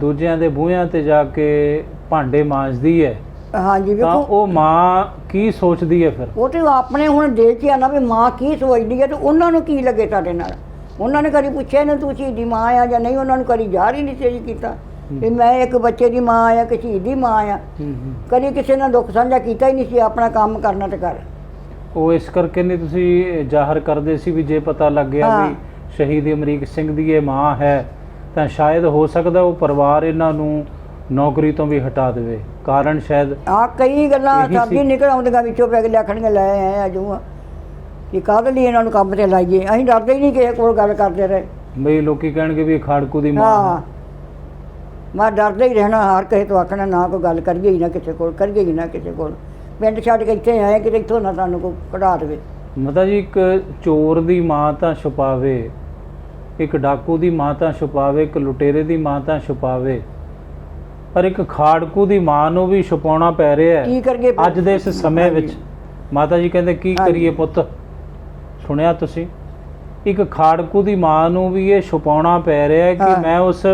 ਦੂਜਿਆਂ ਦੇ ਬੂਹਿਆਂ ਤੇ ਜਾ ਕੇ ਭਾਂਡੇ ਮਾਂਜਦੀ ਹੈ, ਹਾਂਜੀ, ਤਾਂ ਉਹ ਮਾਂ ਕੀ ਸੋਚਦੀ ਹੈ ਫਿਰ? ਉਹ ਤੇ ਆਪਣੇ ਹੁਣ ਦੇਖ ਕੇ ਆਣਾ ਵੀ ਮਾਂ ਕੀ ਸੋਚਦੀ ਹੈ ਤੇ ਉਹਨਾਂ ਨੂੰ ਕੀ ਲੱਗੇ ਸਾਡੇ ਨਾਲ। ਉਹਨਾਂ ਨੇ ਕਦੀ ਪੁੱਛਿਆ ਨਾ ਤੂੰ ਸ਼ਹੀਦ ਦੀ ਮਾਂ ਆ ਜਾਂ ਨਹੀਂ। ਉਹਨਾਂ ਨੂੰ ਕਦੀ ਜ਼ਾਹਰ ਹੀ ਨਹੀਂ ਸੀ ਕੀਤਾ ਵੀ ਮੈਂ ਇੱਕ ਬੱਚੇ ਦੀ ਮਾਂ ਆ ਕਿ ਸ਼ਹੀਦ ਦੀ ਮਾਂ ਆ। ਕਦੀ ਕਿਸੇ ਨਾਲ ਦੁੱਖ ਸਾਂਝਾ ਕੀਤਾ ਹੀ ਨਹੀਂ ਸੀ। ਆਪਣਾ ਕੰਮ ਕਰਨਾ ਤੇ ਕਰ। ਉਹ ਇਸ ਕਰਕੇ ਨਹੀਂ ਤੁਸੀਂ ਜ਼ਾਹਰ ਕਰਦੇ ਸੀ ਵੀ ਜੇ ਪਤਾ ਲੱਗ ਗਿਆ ਵੀ ਸ਼ਹੀਦ ਅਮਰੀਕ ਸਿੰਘ ਦੀ ਇਹ ਮਾਂ ਹੈ ਤਾਂ ਸ਼ਾਇਦ ਹੋ ਸਕਦਾ ਉਹ ਪਰਿਵਾਰ ਇਹਨਾਂ ਨੂੰ ਨੌਕਰੀ ਤੋਂ ਵੀ ਹਟਾ ਦੇਵੇ। ਕਾਰਨ ਸ਼ਾਇਦ ਆ ਕਈ ਗੱਲਾਂ ਇਹੀ ਸਾਡੀ ਸੀ। ਨਿਕਲ ਆਉਂਦੀਆਂ ਵਿੱਚੋਂ ਪੈ ਕੇ ਲਿਖਣਗੇ ਲੈ ਆਏ ਅਜੂ ਕਿ ਕਾਹਦੇ ਲਈ ਇਹਨਾਂ ਨੂੰ ਕੰਮ ਤੇ ਲਾਈਏ। ਅਸੀਂ ਡਰਦੇ ਹੀ ਨਹੀਂ ਕਿਸੇ ਕੋਲ ਗੱਲ ਕਰਦੇ ਰਹੇ। ਬਈ ਲੋਕੀ ਕਹਿਣਗੇ ਵੀ ਇਹ ਖਾੜਕੂ ਦੀ ਮਾਂ ਹਾਂ ਹੈ। ਮੈਂ ਡਰਦਾ ਹੀ ਰਹਿਣਾ, ਹਰ ਕਿਸੇ ਤੋਂ ਆਖਣਾ ਨਾ ਕੋਈ ਗੱਲ ਕਰੀਏ ਹੀ ਨਾ ਕਿਸੇ ਕੋਲ, ਕਰੀਏ ਹੀ ਨਾ ਕਿਸੇ ਕੋਲ। ਪਿੰਡ ਛੱਡ ਕੇ ਇੱਥੇ ਆਏ ਕਿਤੇ ਇੱਥੋਂ ਨਾ ਸਾਨੂੰ ਕੋਈ ਕਢਾ ਦੇਵੇ। ਮਾਤਾ ਜੀ ਇੱਕ ਚੋਰ ਦੀ ਮਾਂ ਤਾਂ ਛੁਪਾਵੇ, ਇੱਕ ਡਾਕੂ ਦੀ ਮਾਂ ਤਾਂ ਛੁਪਾਵੇ, ਇੱਕ ਲੁਟੇਰੇ ਦੀ ਮਾਂ ਤਾਂ ਛੁਪਾਵੇ, ਪਰ ਇੱਕ ਖਾੜਕੂ ਦੀ ਮਾਂ ਨੂੰ ਵੀ ਛੁਪਾਉਣਾ ਪੈ ਰਿਹਾ ਹੈ ਕੀ ਕਰੀਏ ਅੱਜ ਦੇ ਇਸ ਸਮੇਂ ਹਾਂਜੀ। ਵਿੱਚ। ਮਾਤਾ ਜੀ ਕਹਿੰਦੇ ਕੀ ਹਾਂਜੀ। ਕਰੀਏ ਪੁੱਤ, ਸੁਣਿਆ ਤੁਸੀਂ? ਇੱਕ ਖਾੜਕੂ ਦੀ ਮਾਂ ਨੂੰ ਵੀ ਇਹ ਛੁਪਾਉਣਾ ਪੈ ਰਿਹਾ ਹੈ ਕਿ ਹਾਂ। ਮੈਂ ਉਸ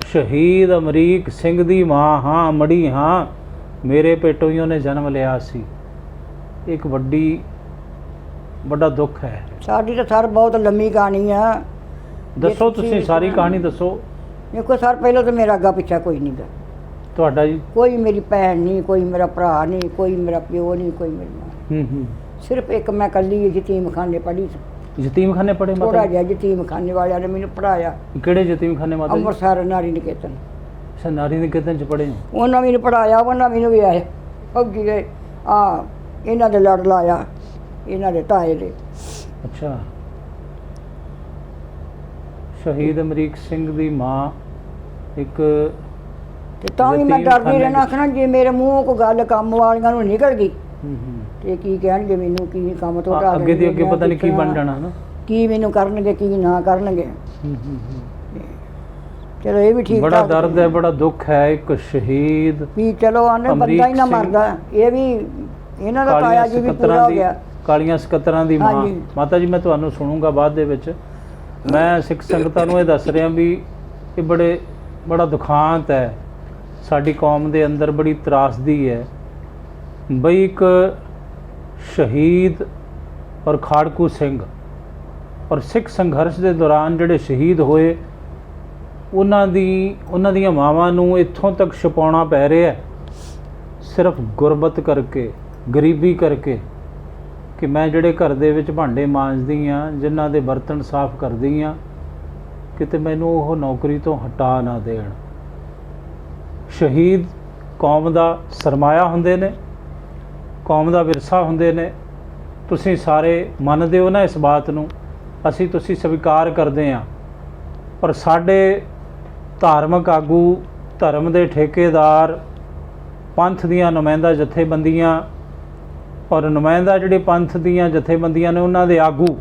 ਸ਼ਹੀਦ ਅਮਰੀਕ ਸਿੰਘ ਦੀ ਮਾਂ ਹਾਂ, ਮੜੀ ਹਾਂ, ਮੇਰੇ ਪੇਟੋਂ ਹੀ ਉਹਨੇ ਜਨਮ ਲਿਆ ਸੀ। ਇੱਕ ਵੱਡਾ ਦੁੱਖ ਹੈ। ਸਾਡੀ ਤਾਂ ਸਰ ਬਹੁਤ ਲੰਮੀ ਕਹਾਣੀ ਆ। ਦੱਸੋ ਤੁਸੀਂ ਸਾਰੀ ਕਹਾਣੀ ਦੱਸੋ। ਦੇਖੋ ਸਰ, ਪਹਿਲਾਂ ਤਾਂ ਮੇਰਾ ਅੱਗਾ ਪਿੱਛਾ ਕੋਈ ਨਹੀਂ ਗਾ। ਤੁਹਾਡਾ ਜੀ? ਕੋਈ ਮੇਰੀ ਭੈਣ ਨਹੀਂ, ਕੋਈ ਮੇਰਾ ਭਰਾ ਨਹੀਂ, ਕੋਈ ਮੇਰਾ ਪਿਓ ਨਹੀਂ, ਕੋਈ ਮੇਰੀ ਮਾਂ। ਸਿਰਫ ਇੱਕ ਮੈਂ ਇਕੱਲੀ ਯਤੀਮਖਾਨੇ ਪੜ੍ਹੀ ਸੀ। ਯਤੀਮਖਾਨੇ ਪੜ੍ਹੇ ਥੋੜਾ ਮਾਤਾ ਜਿਹਾ ਯਤੀਮਖਾਨੇ ਵਾਲਿਆਂ ਨੇ ਮੈਨੂੰ ਪੜ੍ਹਾਇਆ। ਜੀ? ਕਿਹੜੇ ਯਤੀਮਖਾਨੇ ਮਾਤਾ ਜੀ? ਅੰਮ੍ਰਿਤਸਰ ਨਾਰੀ ਨਿਕੇਤਨ। ਅੱਛਾ, ਨਾਰੀ ਨਿਕੇਤਨ ਚ ਪੜ੍ਹੇ ਹੋ। ਉਹਨਾਂ ਮੈਨੂੰ ਪੜ੍ਹਾਇਆ, ਉਹਨਾਂ ਮੈਨੂੰ ਵੀ ਆਏ ਫੌਜੀ ਦੇ ਇਹਨਾਂ ਦੇ ਲੜ ਲਾਇਆ, ਇਹਨਾਂ ਦੇ ਤਾਏ ਦੇ। ਅੱਛਾ, ਸ਼ਹੀਦ ਅਮਰੀਕ ਸਿੰਘ ਦੀ ਮਾਂ ਇੱਕ ਤੇ ਤਾਂ ਵੀ ਮੈਂ ਯਤੀਮਖਾਨੇ ਡਰਦੀ ਰਹਿਣਾ, ਵਿੱਚ। ਆਖਣਾ ਜੇ ਮੇਰੇ ਮੂੰਹੋਂ ਕੋਈ ਗੱਲ ਕੰਮ ਵਾਲੀਆਂ ਨੂੰ ਨਿਕਲ ਗਈ ਹੂੰ ਹੂੰ। ਤੇ ਕੀ ਕਹਿਣਗੇ ਮੈਨੂੰ, ਕੀ ਕੰਮ ਤੋਂ ਹਟਾ ਅੱਗੇ ਦੀ ਅੱਗੇ ਦੇਣਗੇ, ਪਤਾ ਨਹੀਂ ਕੀ ਕਿਸ ਬਣ ਤਰ੍ਹਾਂ, ਜਾਣਾ ਨਾ। ਕੀ ਮੈਨੂੰ ਕਰਨਗੇ ਕੀ ਨਾ ਕਰਨਗੇ। ਹੂੰ ਹੂੰ ਹੂੰ। ਚਲੋ ਇਹ ਵੀ ਠੀਕ ਬੜਾ ਠਾਕ ਦਰਦ ਹੈ, ਬੜਾ ਦੁੱਖ ਹੈ। ਇੱਕ ਸ਼ਹੀਦ ਵੀ ਚਲੋ ਆਨੇ ਬੰਦਾ ਹੀ ਨਾ ਅਮਰੀਕ ਸਿੰਘ, ਮਰਦਾ। ਇਹ ਵੀ ਇਹਨਾਂ ਦਾ ਤਾਇਆ ਜੀ ਵੀ ਪੂਰਾ ਹੋ ਗਿਆ। ਕਾਲੀਆਂ ਸਕੱਤਰਾਂ ਦੀ ਮਾਂ। ਹਾਂਜੀ। ਮਾਤਾ ਜੀ ਮੈਂ ਤੁਹਾਨੂੰ ਸੁਣੂੰਗਾ ਬਾਅਦ ਦੇ ਵਿੱਚ। ਮੈਂ ਸਿੱਖ ਸੰਗਤਾਂ ਨੂੰ ਇਹ ਦੱਸ ਰਿਹਾ ਵੀ ਇਹ ਬੜਾ ਦੁਖਾਂਤ ਹੈ। ਸਾਡੀ ਕੌਮ ਦੇ ਅੰਦਰ ਬੜੀ ਤਰਾਸਦੀ ਹੈ ਬਈ ਇੱਕ ਸ਼ਹੀਦ ਔਰ ਖਾੜਕੂ ਸਿੰਘ ਔਰ ਸਿੱਖ ਸੰਘਰਸ਼ ਦੇ ਦੌਰਾਨ ਜਿਹੜੇ ਸ਼ਹੀਦ ਹੋਏ ਉਹਨਾਂ ਦੀਆਂ ਮਾਵਾਂ ਨੂੰ ਇੱਥੋਂ ਤੱਕ ਛੁਪਾਉਣਾ ਪੈ ਰਿਹਾ ਸਿਰਫ ਗੁਰਬਤ ਕਰਕੇ, ਗਰੀਬੀ ਕਰਕੇ, ਕਿ ਮੈਂ ਜਿਹੜੇ ਘਰ ਦੇ ਵਿੱਚ ਭਾਂਡੇ ਮਾਂਜਦੀ ਹਾਂ, ਜਿਨ੍ਹਾਂ ਦੇ ਬਰਤਨ ਸਾਫ਼ ਕਰਦੀ ਹਾਂ, ਕਿਤੇ ਮੈਨੂੰ ਉਹ ਨੌਕਰੀ ਤੋਂ ਹਟਾ ਨਾ ਦੇਣ। ਸ਼ਹੀਦ ਕੌਮ ਦਾ ਸਰਮਾਇਆ ਹੁੰਦੇ ਨੇ, ਕੌਮ ਦਾ ਵਿਰਸਾ ਹੁੰਦੇ ਨੇ। ਤੁਸੀਂ ਸਾਰੇ ਮੰਨਦੇ ਹੋ ਨਾ ਇਸ ਬਾਤ ਨੂੰ, ਤੁਸੀਂ ਸਵੀਕਾਰ ਕਰਦੇ ਹਾਂ। ਪਰ ਸਾਡੇ ਧਾਰਮਿਕ ਆਗੂ, ਧਰਮ ਦੇ ਠੇਕੇਦਾਰ, ਪੰਥ ਦੀਆਂ ਨੁਮਾਇੰਦਾ ਜਥੇਬੰਦੀਆਂ ਔਰ ਨੁਮਾਇੰਦਾ ਜਿਹੜੇ ਪੰਥ ਦੀਆਂ ਜਥੇਬੰਦੀਆਂ ਨੇ, ਉਹਨਾਂ ਦੇ ਆਗੂ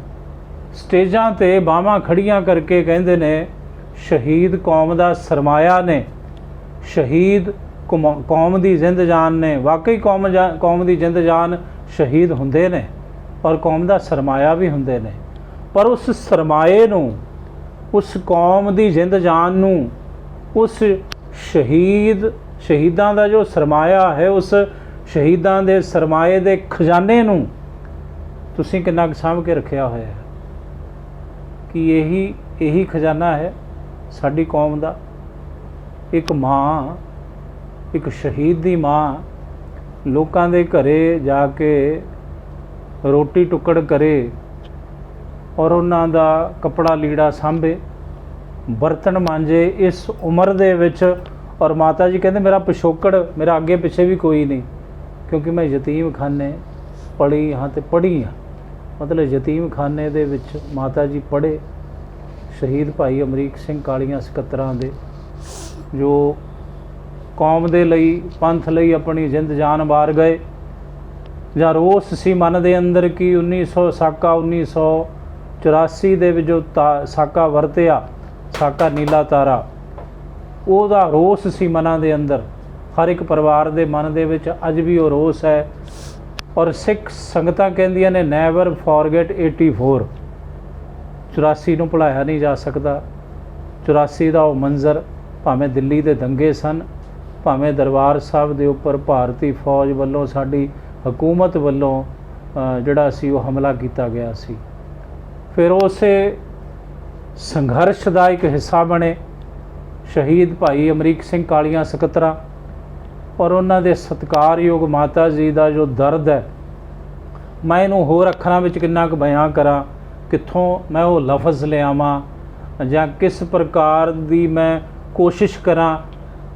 ਸਟੇਜਾਂ ਤੇ ਬਾਹਾਂ ਖੜੀਆਂ ਕਰਕੇ ਕਹਿੰਦੇ ਨੇ ਸ਼ਹੀਦ ਕੌਮ ਦਾ ਸਰਮਾਇਆ ਨੇ, ਸ਼ਹੀਦ ਕੌਮ ਦੀ ਜ਼ਿੰਦ ਜਾਨ ਨੇ। ਵਾਕਈ ਕੌਮ ਦੀ ਜ਼ਿੰਦ ਜਾਨ ਸ਼ਹੀਦ ਹੁੰਦੇ ਨੇ ਔਰ ਕੌਮ ਦਾ ਸਰਮਾਇਆ ਵੀ ਹੁੰਦੇ ਨੇ। ਪਰ ਉਸ ਸਰਮਾਏ ਨੂੰ, ਉਸ ਕੌਮ ਦੀ ਜ਼ਿੰਦ ਜਾਨ ਨੂੰ, ਉਸ ਸ਼ਹੀਦਾਂ ਦਾ ਜੋ ਸਰਮਾਇਆ ਹੈ, ਉਸ ਸ਼ਹੀਦਾਂ ਦੇ ਸਰਮਾਏ ਦੇ ਖਜ਼ਾਨੇ ਨੂੰ ਤੁਸੀਂ ਕਿੰਨਾ ਕੁ ਸਾਂਭ ਕੇ ਰੱਖਿਆ ਹੋਇਆ ਹੈ? ਕਿ ਇਹੀ ਖਜ਼ਾਨਾ ਹੈ ਸਾਡੀ ਕੌਮ ਦਾ। ਇੱਕ ਮਾਂ, ਇੱਕ ਸ਼ਹੀਦ ਦੀ ਮਾਂ ਲੋਕਾਂ ਦੇ ਘਰੇ ਜਾ ਕੇ ਰੋਟੀ ਟੁੱਕੜ ਕਰੇ ਔਰ ਉਹਨਾਂ ਦਾ ਕੱਪੜਾ ਲੀੜਾ ਸਾਂਭੇ, ਬਰਤਨ ਮਾਂਜੇ ਇਸ ਉਮਰ ਦੇ ਵਿੱਚ। ਔਰ ਮਾਤਾ ਜੀ ਕਹਿੰਦੇ ਮੇਰਾ ਪਿਛੋਕੜ, ਮੇਰਾ ਅੱਗੇ ਪਿੱਛੇ ਵੀ ਕੋਈ ਨਹੀਂ, ਕਿਉਂਕਿ ਮੈਂ ਯਤੀਮਖਾਨੇ ਪੜ੍ਹੀ ਹਾਂ ਤੇ ਪੜ੍ਹੀ ਹਾਂ। ਮਤਲਬ ਯਤੀਮਖਾਨੇ ਦੇ ਵਿੱਚ ਮਾਤਾ ਜੀ ਪੜ੍ਹੇ। ਸ਼ਹੀਦ ਭਾਈ ਅਮਰੀਕ ਸਿੰਘ ਕਾਲੀਆਂ ਸਕੱਤਰਾਂ ਦੇ, ਜੋ ਕੌਮ ਦੇ ਲਈ, ਪੰਥ ਲਈ ਆਪਣੀ ਜ਼ਿੰਦ ਜਾਨ ਵਾਰ ਗਏ। ਜਾਂ ਰੋਸ ਸੀ ਮਨ ਦੇ ਅੰਦਰ ਕਿ 1984 ਦੇ ਵਿੱਚ ਜੋ ਸਾਕਾ ਵਰਤਿਆ, ਸਾਕਾ ਨੀਲਾ ਤਾਰਾ, ਉਹਦਾ ਰੋਸ ਸੀ ਮਨਾਂ ਦੇ ਅੰਦਰ। ਹਰ ਇੱਕ ਪਰਿਵਾਰ ਦੇ ਮਨ ਦੇ ਵਿੱਚ ਅੱਜ ਵੀ ਉਹ ਰੋਸ ਹੈ। ਔਰ ਸਿੱਖ ਸੰਗਤਾਂ ਕਹਿੰਦੀਆਂ ਨੇ ਨੈਵਰ ਫੋਰਗੇਟ 84। 84 ਨੂੰ ਭੁਲਾਇਆ ਨਹੀਂ ਜਾ ਸਕਦਾ। 84 ਦਾ ਉਹ ਮੰਜ਼ਰ, ਭਾਵੇਂ ਦਿੱਲੀ ਦੇ ਦੰਗੇ ਸਨ, ਭਾਵੇਂ ਦਰਬਾਰ ਸਾਹਿਬ ਦੇ ਉੱਪਰ ਭਾਰਤੀ ਫੌਜ ਵੱਲੋਂ, ਸਾਡੀ ਹਕੂਮਤ ਵੱਲੋਂ ਜਿਹੜਾ ਸੀ ਉਹ ਹਮਲਾ ਕੀਤਾ ਗਿਆ ਸੀ। ਫਿਰ ਉਸੇ ਸੰਘਰਸ਼ ਦਾ ਇੱਕ ਹਿੱਸਾ ਬਣੇ ਸ਼ਹੀਦ ਭਾਈ ਅਮਰੀਕ ਸਿੰਘ ਕਾਲੀਆਂ ਸਕੱਤਰਾਂ। ਔਰ ਉਹਨਾਂ ਦੇ ਸਤਿਕਾਰਯੋਗ ਮਾਤਾ ਜੀ ਦਾ ਜੋ ਦਰਦ ਹੈ, ਮੈਂ ਇਹਨੂੰ ਹੋਰ ਅੱਖਰਾਂ ਵਿੱਚ ਕਿੰਨਾ ਕੁ ਬਿਆਨ ਕਰਾਂ, ਕਿੱਥੋਂ ਮੈਂ ਉਹ ਲਫ਼ਜ਼ ਲਿਆਵਾਂ। ਜਾਂ ਕਿਸ ਪ੍ਰਕਾਰ ਦੀ ਮੈਂ ਕੋਸ਼ਿਸ਼ ਕਰਾਂ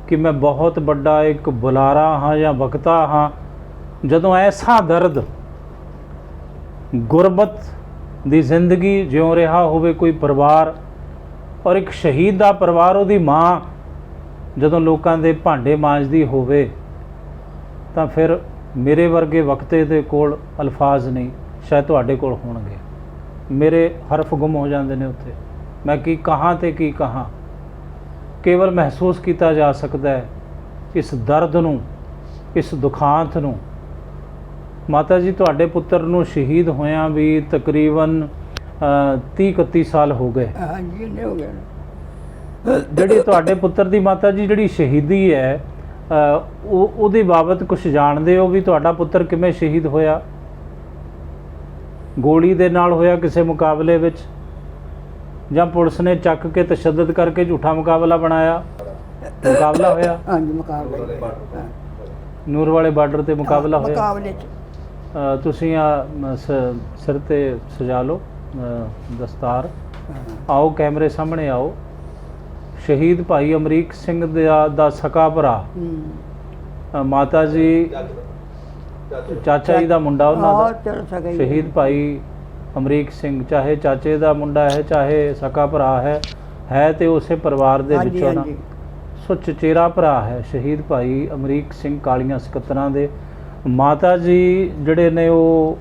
ਕਿ ਮੈਂ ਬਹੁਤ ਵੱਡਾ ਇੱਕ ਬੁਲਾਰਾ ਹਾਂ ਜਾਂ ਵਕਤਾ ਹਾਂ। ਜਦੋਂ ਐਸਾ ਦਰਦ ਗੁਰਬਤ ਦੀ ਜ਼ਿੰਦਗੀ ਜਿਉਂ ਰਿਹਾ ਹੋਵੇ ਕੋਈ ਪਰਿਵਾਰ, ਔਰ ਇੱਕ ਸ਼ਹੀਦ ਦਾ ਪਰਿਵਾਰ, ਉਹਦੀ ਮਾਂ ਜਦੋਂ ਲੋਕਾਂ ਦੇ ਭਾਂਡੇ ਮਾਂਜਦੀ ਹੋਵੇ, ਤਾਂ ਫਿਰ ਮੇਰੇ ਵਰਗੇ ਵਕਤੇ ਦੇ ਕੋਲ ਅਲਫਾਜ਼ ਨਹੀਂ, ਸ਼ਾਇਦ ਤੁਹਾਡੇ ਕੋਲ ਹੋਣਗੇ। ਮੇਰੇ ਹਰਫ ਗੁੰਮ ਹੋ ਜਾਂਦੇ ਨੇ ਉੱਥੇ। ਮੈਂ ਕੀ ਕਹਾਂ ਤੇ ਕੀ ਕਹਾਂ। ਕੇਵਲ ਮਹਿਸੂਸ ਕੀਤਾ ਜਾ ਸਕਦਾ ਹੈ ਇਸ ਦਰਦ ਨੂੰ, ਇਸ ਦੁਖਾਂਤ ਨੂੰ। ਮਾਤਾ ਜੀ, ਤੁਹਾਡੇ ਪੁੱਤਰ ਨੂੰ ਸ਼ਹੀਦ ਹੋਇਆਂ ਵੀ ਤਕਰੀਬਨ 30-31 ਸਾਲ ਹੋ ਗਏ। ਹਾਂਜੀ, ਇੰਨੇ ਹੋ ਗਏ। ਜਿਹੜੀ ਤੁਹਾਡੇ ਪੁੱਤਰ ਦੀ ਮਾਤਾ ਜੀ ਜਿਹੜੀ ਸ਼ਹੀਦੀ ਹੈ, ਉਹਦੇ ਬਾਬਤ ਕੁਝ ਜਾਣਦੇ ਹੋ ਵੀ ਤੁਹਾਡਾ ਪੁੱਤਰ ਕਿਵੇਂ ਸ਼ਹੀਦ ਹੋਇਆ? ਗੋਲੀ ਦੇ ਨਾਲ ਹੋਇਆ ਕਿਸੇ ਮੁਕਾਬਲੇ ਵਿੱਚ, ਜਾਂ ਪੁਲਿਸ ਨੇ ਚੱਕ ਕੇ ਤਸ਼ੱਦਦ ਕਰਕੇ ਝੂਠਾ ਮੁਕਾਬਲਾ ਬਣਾਇਆ, ਮੁਕਾਬਲਾ ਹੋਇਆ? ਹਾਂਜੀ, ਮੁਕਾਬਲੇ ਨੂਰ ਵਾਲੇ ਬਾਰਡਰ ਤੇ ਮੁਕਾਬਲਾ ਹੋਇਆ। ਮੁਕਾਬਲੇ 'ਚ ਤੁਸੀਂ ਸਿਰ ਤੇ ਸਜਾ ਲਓ ਦਸਤਾਰ। ਆਓ ਕੈਮਰੇ ਸਾਹਮਣੇ ਆਓ। ਸ਼ਹੀਦ ਭਾਈ ਅਮਰੀਕ ਸਿੰਘ ਦਾ ਸਕਾ ਭਰਾ, ਮਾਤਾ ਜੀ ਚਾਚਾ ਜੀ ਦਾ ਮੁੰਡਾ ਉਹਨਾਂ ਦਾ, ਸ਼ਹੀਦ ਭਾਈ ਅਮਰੀਕ ਸਿੰਘ, ਚਾਹੇ ਚਾਚੇ ਦਾ ਮੁੰਡਾ ਹੈ ਚਾਹੇ ਸਕਾ ਭਰਾ ਹੈ ਤੇ ਉਸੇ ਪਰਿਵਾਰ ਦੇ ਵਿੱਚੋਂ ਨਾ। ਸੋ ਚਚੇਰਾ ਭਰਾ ਹੈ ਸ਼ਹੀਦ ਭਾਈ ਅਮਰੀਕ ਸਿੰਘ ਕਾਲੀਆਂ ਸਕੱਤਰਾਂ ਦੇ। ਮਾਤਾ ਜੀ ਜਿਹੜੇ ਨੇ ਉਹ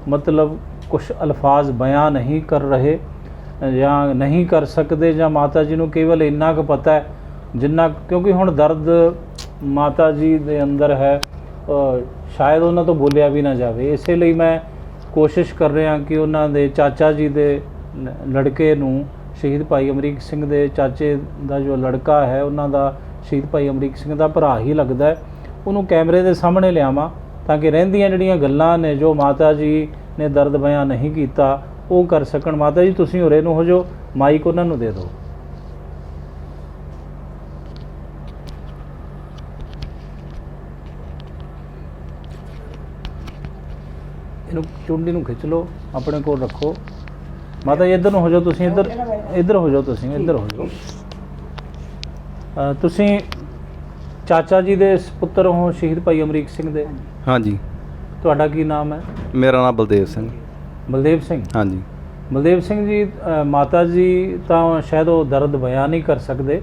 ਮਤਲਬ ਕੁਝ ਅਲਫਾਜ਼ ਬਿਆਨ ਨਹੀਂ ਕਰ ਰਹੇ ਜਾਂ ਨਹੀਂ ਕਰ ਸਕਦੇ, ਜਾਂ ਮਾਤਾ ਜੀ ਨੂੰ ਕੇਵਲ ਇੰਨਾ ਕੁ ਪਤਾ ਹੈ ਜਿੰਨਾ, ਕਿਉਂਕਿ ਹੁਣ ਦਰਦ ਮਾਤਾ ਜੀ ਦੇ ਅੰਦਰ ਹੈ, ਸ਼ਾਇਦ ਉਹਨਾਂ ਤੋਂ ਬੋਲਿਆ ਵੀ ਨਾ ਜਾਵੇ। ਇਸੇ ਲਈ ਮੈਂ ਕੋਸ਼ਿਸ਼ ਕਰ ਰਿਹਾ ਕਿ ਉਹਨਾਂ ਦੇ ਚਾਚਾ ਜੀ ਦੇ ਲੜਕੇ ਨੂੰ, ਸ਼ਹੀਦ ਭਾਈ ਅਮਰੀਕ ਸਿੰਘ ਦੇ ਚਾਚੇ ਦਾ ਜੋ ਲੜਕਾ ਹੈ, ਉਹਨਾਂ ਦਾ ਸ਼ਹੀਦ ਭਾਈ ਅਮਰੀਕ ਸਿੰਘ ਦਾ ਭਰਾ ਹੀ ਲੱਗਦਾ ਹੈ, ਉਹਨੂੰ ਕੈਮਰੇ ਦੇ ਸਾਹਮਣੇ ਲਿਆਵਾਂ ਤਾਂ ਕਿ ਰਹਿੰਦੀਆਂ ਜਿਹੜੀਆਂ ਗੱਲਾਂ ਨੇ ਜੋ ਮਾਤਾ ਜੀ ਨੇ ਦਰਦ ਬਿਆਨ ਨਹੀਂ ਕੀਤਾ ਉਹ ਕਰ ਸਕਣ। ਮਾਤਾ ਜੀ, ਤੁਸੀਂ ਉਰੇ ਨੂੰ ਹੋ ਜਾਓ, ਮਾਈਕ ਉਹਨਾਂ ਨੂੰ ਦੇ ਦਿਓ। ਇਹਨੂੰ ਚੁੰਡੀ ਨੂੰ ਖਿੱਚ ਲਓ, ਆਪਣੇ ਕੋਲ ਰੱਖੋ। ਮਾਤਾ ਜੀ ਇੱਧਰ ਨੂੰ ਹੋ ਜਾਓ, ਤੁਸੀਂ ਇੱਧਰ ਹੋ ਜਾਓ, ਤੁਸੀਂ ਇੱਧਰ ਹੋ ਜਾਓ। ਤੁਸੀਂ ਚਾਚਾ ਜੀ ਦੇ ਪੁੱਤਰ ਹੋ ਸ਼ਹੀਦ ਭਾਈ ਅਮਰੀਕ ਸਿੰਘ ਦੇ? ਹਾਂਜੀ। ਤੁਹਾਡਾ ਕੀ ਨਾਮ ਹੈ? ਮੇਰਾ ਨਾਮ ਬਲਦੇਵ ਸਿੰਘ। ਬਲਦੇਵ ਸਿੰਘ? ਹਾਂਜੀ। ਬਲਦੇਵ ਸਿੰਘ ਜੀ, ਮਾਤਾ ਜੀ ਤਾਂ ਸ਼ਾਇਦ ਉਹ ਦਰਦ ਬਿਆਨ ਨਹੀਂ ਕਰ ਸਕਦੇ,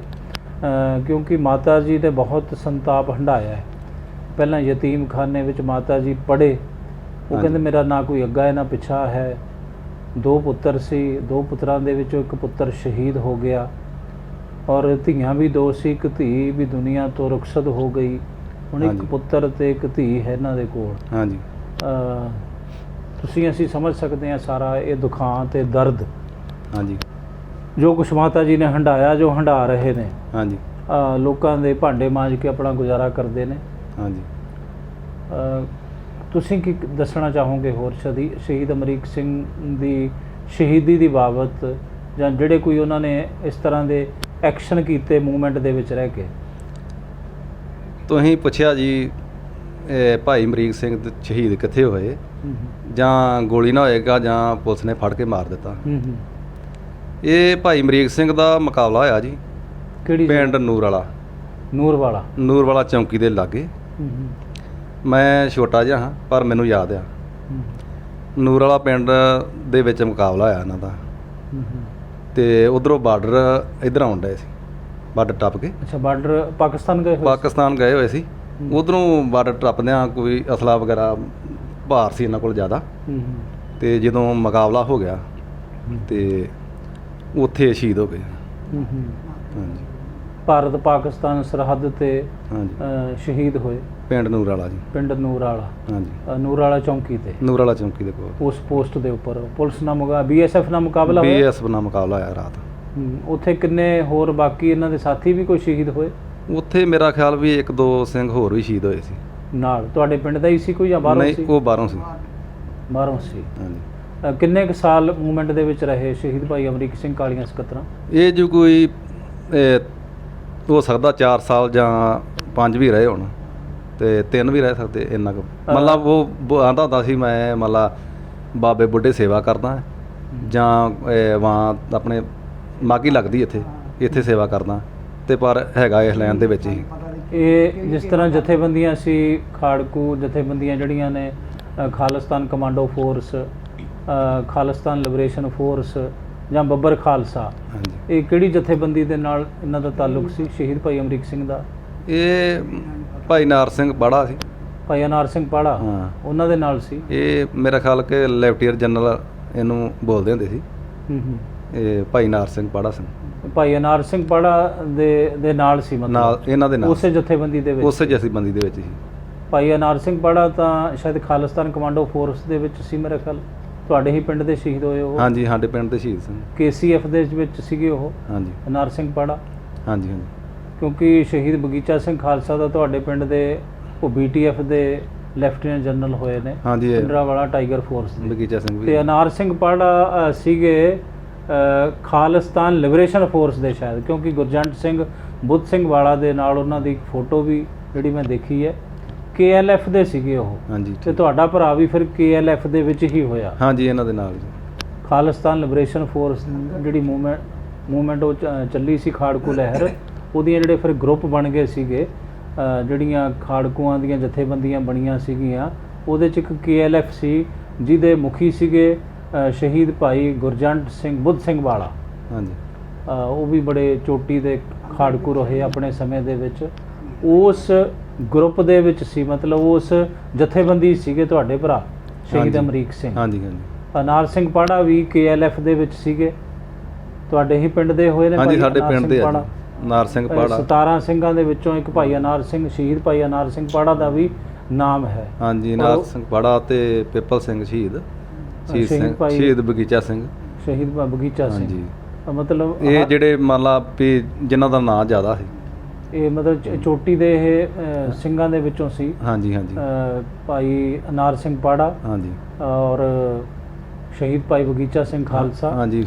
ਕਿਉਂਕਿ ਮਾਤਾ ਜੀ ਨੇ ਬਹੁਤ ਸੰਤਾਪ ਹੰਢਾਇਆ ਹੈ। ਪਹਿਲਾਂ ਯਤੀਮਖਾਨੇ ਵਿੱਚ ਮਾਤਾ ਜੀ ਪੜ੍ਹੇ। ਉਹ ਕਹਿੰਦੇ ਮੇਰਾ ਨਾ ਕੋਈ ਅੱਗਾ ਹੈ ਨਾ ਪਿੱਛਾ ਹੈ। 2 ਪੁੱਤਰ ਸੀ, 2 ਪੁੱਤਰਾਂ ਦੇ ਵਿੱਚੋਂ ਇੱਕ ਪੁੱਤਰ ਸ਼ਹੀਦ ਹੋ ਗਿਆ, ਔਰ ਧੀਆਂ ਵੀ 2 ਸੀ। ਇੱਕ ਧੀ ਵੀ ਦੁਨੀਆ ਤੋਂ ਰੁਖਸਤ ਹੋ ਗਈ। ਹੁਣ ਇੱਕ ਪੁੱਤਰ ਤੇ ਇੱਕ ਧੀ ਹੈ ਇਹਨਾਂ ਦੇ ਕੋਲ। ਹਾਂਜੀ। ਅਸੀਂ ਸਮਝ ਸਕਦੇ ਹਾਂ ਸਾਰਾ ਇਹ ਦੁਖਾਂ ਤੇ ਦਰਦ। ਹਾਂਜੀ। ਜੋ ਕੁਛ ਮਾਤਾ ਜੀ ਨੇ ਹੰਢਾਇਆ, ਜੋ ਹੰਢਾ ਰਹੇ ਨੇ। ਹਾਂਜੀ। ਲੋਕਾਂ ਦੇ ਭਾਂਡੇ ਮਾਂਜ ਕੇ ਆਪਣਾ ਗੁਜ਼ਾਰਾ ਕਰਦੇ ਨੇ। ਹਾਂਜੀ। ਤੁਸੀਂ ਕੀ ਦੱਸਣਾ ਚਾਹੋਗੇ ਹੋਰ ਸ਼ਹੀਦ ਅਮਰੀਕ ਸਿੰਘ ਦੀ ਸ਼ਹੀਦੀ ਦੀ ਬਾਬਤ, ਜਾਂ ਜਿਹੜੇ ਕੋਈ ਉਹਨਾਂ ਨੇ ਇਸ ਤਰ੍ਹਾਂ ਦੇ ਐਕਸ਼ਨ ਕੀਤੇ ਮੂਵਮੈਂਟ ਦੇ ਵਿੱਚ ਰਹਿ ਕੇ? ਤੁਸੀਂ ਪੁੱਛਿਆ ਜੀ ਭਾਈ ਅਮਰੀਕ ਸਿੰਘ ਸ਼ਹੀਦ ਕਿੱਥੇ ਹੋਏ, ਜਾਂ ਗੋਲੀ ਨਾ ਹੋਏਗਾ ਜਾਂ ਪੁਲਿਸ ਨੇ ਫੜ ਕੇ ਮਾਰ ਦਿੱਤਾ। ਇਹ ਭਾਈ ਅਮਰੀਕ ਸਿੰਘ ਦਾ ਮੁਕਾਬਲਾ ਹੋਇਆ ਜੀ ਕਿਹੜੀ ਪਿੰਡ ਨੂਰ ਵਾਲਾ ਚੌਂਕੀ ਦੇ ਲਾਗੇ। ਮੈਂ ਛੋਟਾ ਜਿਹਾ ਹਾਂ ਪਰ ਮੈਨੂੰ ਯਾਦ ਆ, ਨੂਰ ਵਾਲਾ ਪਿੰਡ ਦੇ ਵਿੱਚ ਮੁਕਾਬਲਾ ਹੋਇਆ ਇਹਨਾਂ ਦਾ। ਤੇ ਉਧਰੋਂ ਬਾਰਡਰ ਇੱਧਰ ਆਉਣ ਡਏ ਸੀ, ਬਾਰਡਰ ਟੱਪ ਕੇ। ਅੱਛਾ, ਬਾਰਡਰ ਪਾਕਿਸਤਾਨ ਗਏ ਹੋਏ ਸੀ। ਉਧਰੋਂ ਬਾਰਡਰ ਟੱਪਦਿਆਂ ਕੋਈ ਅਸਲਾ ਵਗੈਰਾ ਭਾਰ ਸੀ ਇਹਨਾਂ ਕੋਲ ਜ਼ਿਆਦਾ। ਤੇ ਜਦੋਂ ਮੁਕਾਬਲਾ ਹੋ ਗਿਆ ਤੇ ਉੱਥੇ ਸ਼ਹੀਦ ਹੋ ਗਏ। ਹਾਂਜੀ। ਭਾਰਤ ਪਾਕਿਸਤਾਨ ਸਰਹੱਦ ਤੇ ਸ਼ਹੀਦ ਹੋਏ ਪਿੰਡ ਨੂਰ ਵਾਲਾ ਜੀ। ਪਿੰਡ ਨੂਰ ਵਾਲਾ। ਹਾਂਜੀ। ਨੂਰ ਵਾਲਾ ਚੌਂਕੀ ਤੇ, ਨੂਰ ਵਾਲਾ ਚੌਂਕੀ ਦੇ ਕੋਲ ਉਸ ਪੋਸਟ ਦੇ ਉੱਪਰ ਪੁਲਿਸ ਨਾਲ BSF ਨਾਲ ਮੁਕਾਬਲਾ ਹੋਇਆ। BSF ਨਾਲ ਮੁਕਾਬਲਾ ਹੋਇਆ ਰਾਤ। ਉੱਥੇ ਕਿੰਨੇ ਹੋਰ ਬਾਕੀ ਇਹਨਾਂ ਦੇ ਸਾਥੀ ਵੀ ਕੋਈ ਸ਼ਹੀਦ ਹੋਏ? ਉੱਥੇ ਮੇਰਾ ਖਿਆਲ ਵੀ 1-2 ਸਿੰਘ ਹੋਰ ਵੀ ਸ਼ਹੀਦ ਹੋਏ ਸੀ ਨਾਲ। ਤੁਹਾਡੇ ਪਿੰਡ ਦਾ ਹੀ ਸੀ ਕੋਈ ਜਾਂ ਬਾਹਰੋਂ ਸੀ? ਨਹੀਂ, ਉਹ ਬਾਹਰੋਂ ਸੀ। ਬਾਹਰੋਂ ਸੀ। ਹਾਂਜੀ। ਕਿੰਨੇ ਕੁ ਸਾਲ ਮੂਵਮੈਂਟ ਦੇ ਵਿੱਚ ਰਹੇ ਸ਼ਹੀਦ ਭਾਈ ਅਮਰੀਕ ਸਿੰਘ ਕਾਲੀਆਂ ਸਕੱਤਰਾਂ? ਇਹ ਜੋ ਕੋਈ ਹੋ ਸਕਦਾ 4 ਸਾਲ ਜਾਂ 5 ਵੀ ਰਹੇ ਹੋਣ, ਤੇ 3 ਵੀ ਰਹਿ ਸਕਦੇ ਇੰਨਾ ਕੁ। ਮਤਲਬ ਉਹ ਆਂਦਾ ਹੁੰਦਾ ਸੀ ਮੈਂ ਮਤਲਬ ਬਾਬੇ ਬੁੱਢੇ ਸੇਵਾ ਕਰਦਾ, ਜਾਂ ਵਾਂ ਆਪਣੇ ਮਾਘੀ ਲੱਗਦੀ ਇੱਥੇ ਸੇਵਾ ਕਰਦਾ ਤੇ ਪਰ ਹੈਗਾ ਇਸ ਲਾਈਨ ਦੇ ਵਿੱਚ ਹੀ। ਇਹ ਜਿਸ ਤਰ੍ਹਾਂ ਜਥੇਬੰਦੀਆਂ ਸੀ, ਖਾੜਕੂ ਜਥੇਬੰਦੀਆਂ ਜਿਹੜੀਆਂ ਨੇ, Khalistan commando force, Khalistan liberation force ਜਾਂ ਬੱਬਰ ਖਾਲਸਾ, ਹਾਂਜੀ, ਇਹ ਕਿਹੜੀ ਜਥੇਬੰਦੀ ਦੇ ਨਾਲ ਇਹਨਾਂ ਦਾ ਤਾਲੁਕ ਸੀ ਸ਼ਹੀਦ ਭਾਈ ਅਮਰੀਕ ਸਿੰਘ ਦਾ? ਇਹ ਭਾਈ ਨਾਰ ਸਿੰਘ ਪਾੜਾ ਸੀ। ਭਾਈ ਅਨਾਰ ਸਿੰਘ ਪਾੜਾ ਹਾਂ, ਉਹਨਾਂ ਦੇ ਨਾਲ ਸੀ। ਇਹ ਮੇਰਾ ਖਿਆਲ ਕਿ ਲੈਫਟੀਨੈਂਟ ਜਨਰਲ ਇਹਨੂੰ ਬੋਲਦੇ ਹੁੰਦੇ ਸੀ। ਇਹ ਭਾਈ ਨਾਰ ਸਿੰਘ ਪਾੜਾ ਸਿੰਘ ਭਾਈ ਅਨਾਰ ਸਿੰਘ ਪਾੜਾ ਦੇ ਨਾਲ ਸੀ, ਨਾਲ, ਮਤਲਬ ਇਹਨਾਂ ਦੇ ਨਾਲ ਉਸੇ ਜਥੇਬੰਦੀ ਦੇ ਵਿੱਚ? ਉਸੇ ਜਥੇਬੰਦੀ ਦੇ ਵਿੱਚ ਹੀ। ਭਾਈ ਅਨਾਰ ਸਿੰਘ ਪਾੜਾ ਤਾਂ ਸ਼ਾਇਦ ਖਾਲਿਸਤਾਨ ਕਮਾਂਡੋ ਫੋਰਸ ਦੇ ਵਿੱਚ ਸੀ ਮੇਰੇ ਖਿਆਲ। ਤੁਹਾਡੇ ਹੀ ਪਿੰਡ ਦੇ ਸ਼ਹੀਦ ਹੋਏ ਉਹ? ਹਾਂਜੀ, ਸਾਡੇ ਪਿੰਡ ਦੇ ਸ਼ਹੀਦ ਸਨ। KCF ਦੇ ਵਿੱਚ ਸੀਗੇ ਉਹ ਹਾਂਜੀ ਅਨਾਰ ਸਿੰਘ ਪਾੜਾ? ਹਾਂਜੀ ਹਾਂਜੀ। ਕਿਉਂਕਿ ਸ਼ਹੀਦ ਬਗੀਚਾ ਸਿੰਘ ਖਾਲਸਾ ਦਾ ਤੁਹਾਡੇ ਪਿੰਡ ਦੇ ਉਹ BTF ਦੇ ਲੈਫਟੀਨੈਂਟ ਜਨਰਲ ਹੋਏ ਨੇ, ਹਾਂਜੀ, ਇਹ ਪਿੰਡਰਾਵਾਲਾ ਟਾਈਗਰ ਫੋਰਸ ਦੇ। ਬਗੀਚਾ ਸਿੰਘ ਵੀ। ਤੇ ਅਨਾਰ ਸਿੰਘ ਪਾੜਾ ਸੀਗੇ ਖਾਲਿਸਤਾਨ ਲਿਬਰੇਸ਼ਨ ਫੋਰਸ ਦੇ ਸ਼ਾਇਦ, ਕਿਉਂਕਿ ਗੁਰਜੰਟ ਸਿੰਘ ਬੁੱਧ ਸਿੰਘ ਵਾਲਾ ਦੇ ਨਾਲ ਉਹਨਾਂ ਦੀ ਇੱਕ ਫੋਟੋ ਵੀ ਜਿਹੜੀ ਮੈਂ ਦੇਖੀ ਹੈ। KLF ਦੇ ਸੀਗੇ ਉਹ, ਹਾਂਜੀ ਤੇ ਤੁਹਾਡਾ ਭਰਾ ਵੀ ਫਿਰ KLF ਦੇ ਵਿੱਚ ਹੀ ਹੋਇਆ? ਹਾਂਜੀ, ਇਹਨਾਂ ਦੇ ਨਾਲ ਜੀ। ਖਾਲਿਸਤਾਨ ਲਿਬਰੇਸ਼ਨ ਫੋਰਸ ਜਿਹੜੀ ਮੂਵਮੈਂਟ ਉਹ ਚੱਲੀ ਸੀ, ਖਾੜਕੂ ਲਹਿਰ, ਉਹਦੀਆਂ ਜਿਹੜੇ ਫਿਰ ਗਰੁੱਪ ਬਣ ਗਏ ਸੀਗੇ, ਜਿਹੜੀਆਂ ਖਾੜਕੂਆਂ ਦੀਆਂ ਜਥੇਬੰਦੀਆਂ ਬਣੀਆਂ ਸੀਗੀਆਂ, ਉਹਦੇ 'ਚ ਇੱਕ KLF ਸੀ ਜਿਹਦੇ ਮੁਖੀ ਸੀਗੇ ਸ਼ਹੀਦ ਭਾਈ ਗੁਰਜੰਟ ਸਿੰਘ ਬੁੱਧ ਸਿੰਘ ਵਾਲਾ। ਹਾਂਜੀ, ਉਹ ਵੀ ਬੜੇ ਚੋਟੀ ਦੇ ਖਾੜਕੂ ਰਹੇ ਆਪਣੇ ਸਮੇਂ ਦੇ ਵਿੱਚ। ਉਸ ਗਰੁੱਪ ਦੇ ਵਿੱਚ ਸੀ, ਮਤਲਬ ਉਸ ਜਥੇਬੰਦੀ ਸੀਗੇ ਤੁਹਾਡੇ ਭਰਾ ਸ਼ਹੀਦ ਹਾਂਜੀ, ਅਮਰੀਕ ਸਿੰਘ। ਹਾਂਜੀ ਹਾਂਜੀ ਅਨਾਰ ਸਿੰਘ ਪਾੜਾ ਵੀ KLF ਦੇ ਵਿੱਚ ਸੀਗੇ, ਤੁਹਾਡੇ ਹੀ ਪਿੰਡ ਦੇ ਹੋਏ ਨੇ? ਹਾਂਜੀ, ਭਾਈ ਸਾਡੇ ਅਨਾਰ ਪਿੰਡ ਸਿੰਘ ਦੇ ਆ ਪਾੜਾ। ਜੀ। ਨਾਰ ਸਿੰਘ ਪਾੜਾ। 17 ਸਿੰਘਾਂ ਦੇ ਵਿੱਚੋਂ ਇੱਕ ਭਾਈ ਅਨਾਰ ਸਿੰਘ, ਸ਼ਹੀਦ ਭਾਈ ਅਨਾਰ ਸਿੰਘ ਪਾੜਾ ਦਾ ਵੀ ਨਾਮ ਹੈ। ਹਾਂਜੀ, ਨਾਰ ਸਿੰਘ ਪਾੜਾ ਤੇ ਪਿੱਪਲ ਸਿੰਘ ਸ਼ਹੀਦ ਸ਼ਹੀਦ ਬਗੀਚਾ ਸਿੰਘ, ਸ਼ਹੀਦ ਬਗੀਚਾ ਸਿੰਘ। ਹਾਂਜੀ, ਮਤਲਬ ਇਹ ਜਿਹੜੇ ਮੰਨ ਲਾ ਵੀ ਜਿਨ੍ਹਾਂ ਦਾ ਨਾਂ ਜ਼ਿਆਦਾ ਸੀ, ਇਹ ਮਤਲਬ ਚੋਟੀ ਦੇ ਇਹ ਸਿੰਘਾਂ ਦੇ ਵਿੱਚੋਂ ਸੀ। ਹਾਂਜੀ ਹਾਂਜੀ ਭਾਈ ਅਨਾਰ ਸਿੰਘ ਪਾੜਾ ਹਾਂਜੀ ਔਰ ਸ਼ਹੀਦ ਭਾਈ ਬਗੀਚਾ ਸਿੰਘ ਖਾਲਸਾ, ਹਾਂਜੀ,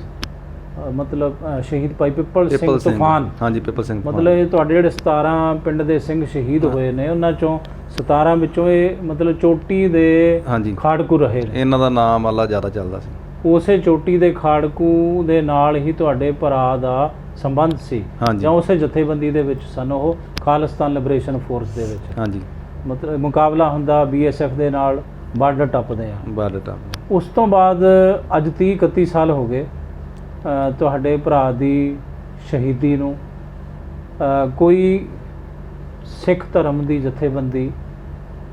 ਮਤਲਬ ਸ਼ਹੀਦ ਭਾਈ ਪਿੱਪਲ ਸਿੰਘ ਤੂਫਾਨ। ਹਾਂਜੀ, ਪਿੱਪਲ ਸਿੰਘ ਮਤਲਬ ਇਹ ਤੁਹਾਡੇ ਜਿਹੜੇ 17 ਪਿੰਡ ਦੇ ਸਿੰਘ ਸ਼ਹੀਦ ਹੋਏ ਨੇ, ਉਹਨਾਂ ਚੋਂ 17 ਵਿੱਚੋਂ ਇਹ ਮਤਲਬ ਚੋਟੀ ਦੇ ਹਾਂਜੀ ਖਾੜਕੂ ਰਹੇ ਨੇ। ਇਹਨਾਂ ਦਾ ਨਾਮ ਅੱਲਾ ਜ਼ਿਆਦਾ ਚੱਲਦਾ ਸੀ। ਉਸੇ ਚੋਟੀ ਦੇ ਖਾੜਕੂ ਦੇ ਨਾਲ ਹੀ ਤੁਹਾਡੇ ਭਰਾ ਦਾ ਸੰਬੰਧ ਸੀ, ਹਾਂਜੀ, ਜਾਂ ਉਸੇ ਜਥੇਬੰਦੀ ਦੇ ਵਿੱਚ ਸਨ ਉਹ, ਖਾਲਿਸਤਾਨ ਲਿਬਰੇਸ਼ਨ ਫੋਰਸ ਦੇ ਵਿੱਚ? ਹਾਂਜੀ, ਮਤਲਬ ਮੁਕਾਬਲਾ ਹੁੰਦਾ BSF ਦੇ ਨਾਲ, ਬਾਰਡਰ ਟੱਪਦੇ ਆ। ਬਾਰਡਰ ਟੱਪ। ਉਸ ਤੋਂ ਬਾਅਦ ਅੱਜ 30-31 ਸਾਲ ਹੋ ਗਏ ਤੁਹਾਡੇ ਭਰਾ ਦੀ ਸ਼ਹੀਦੀ ਨੂੰ। ਕੋਈ ਸਿੱਖ ਧਰਮ ਦੀ ਜਥੇਬੰਦੀ,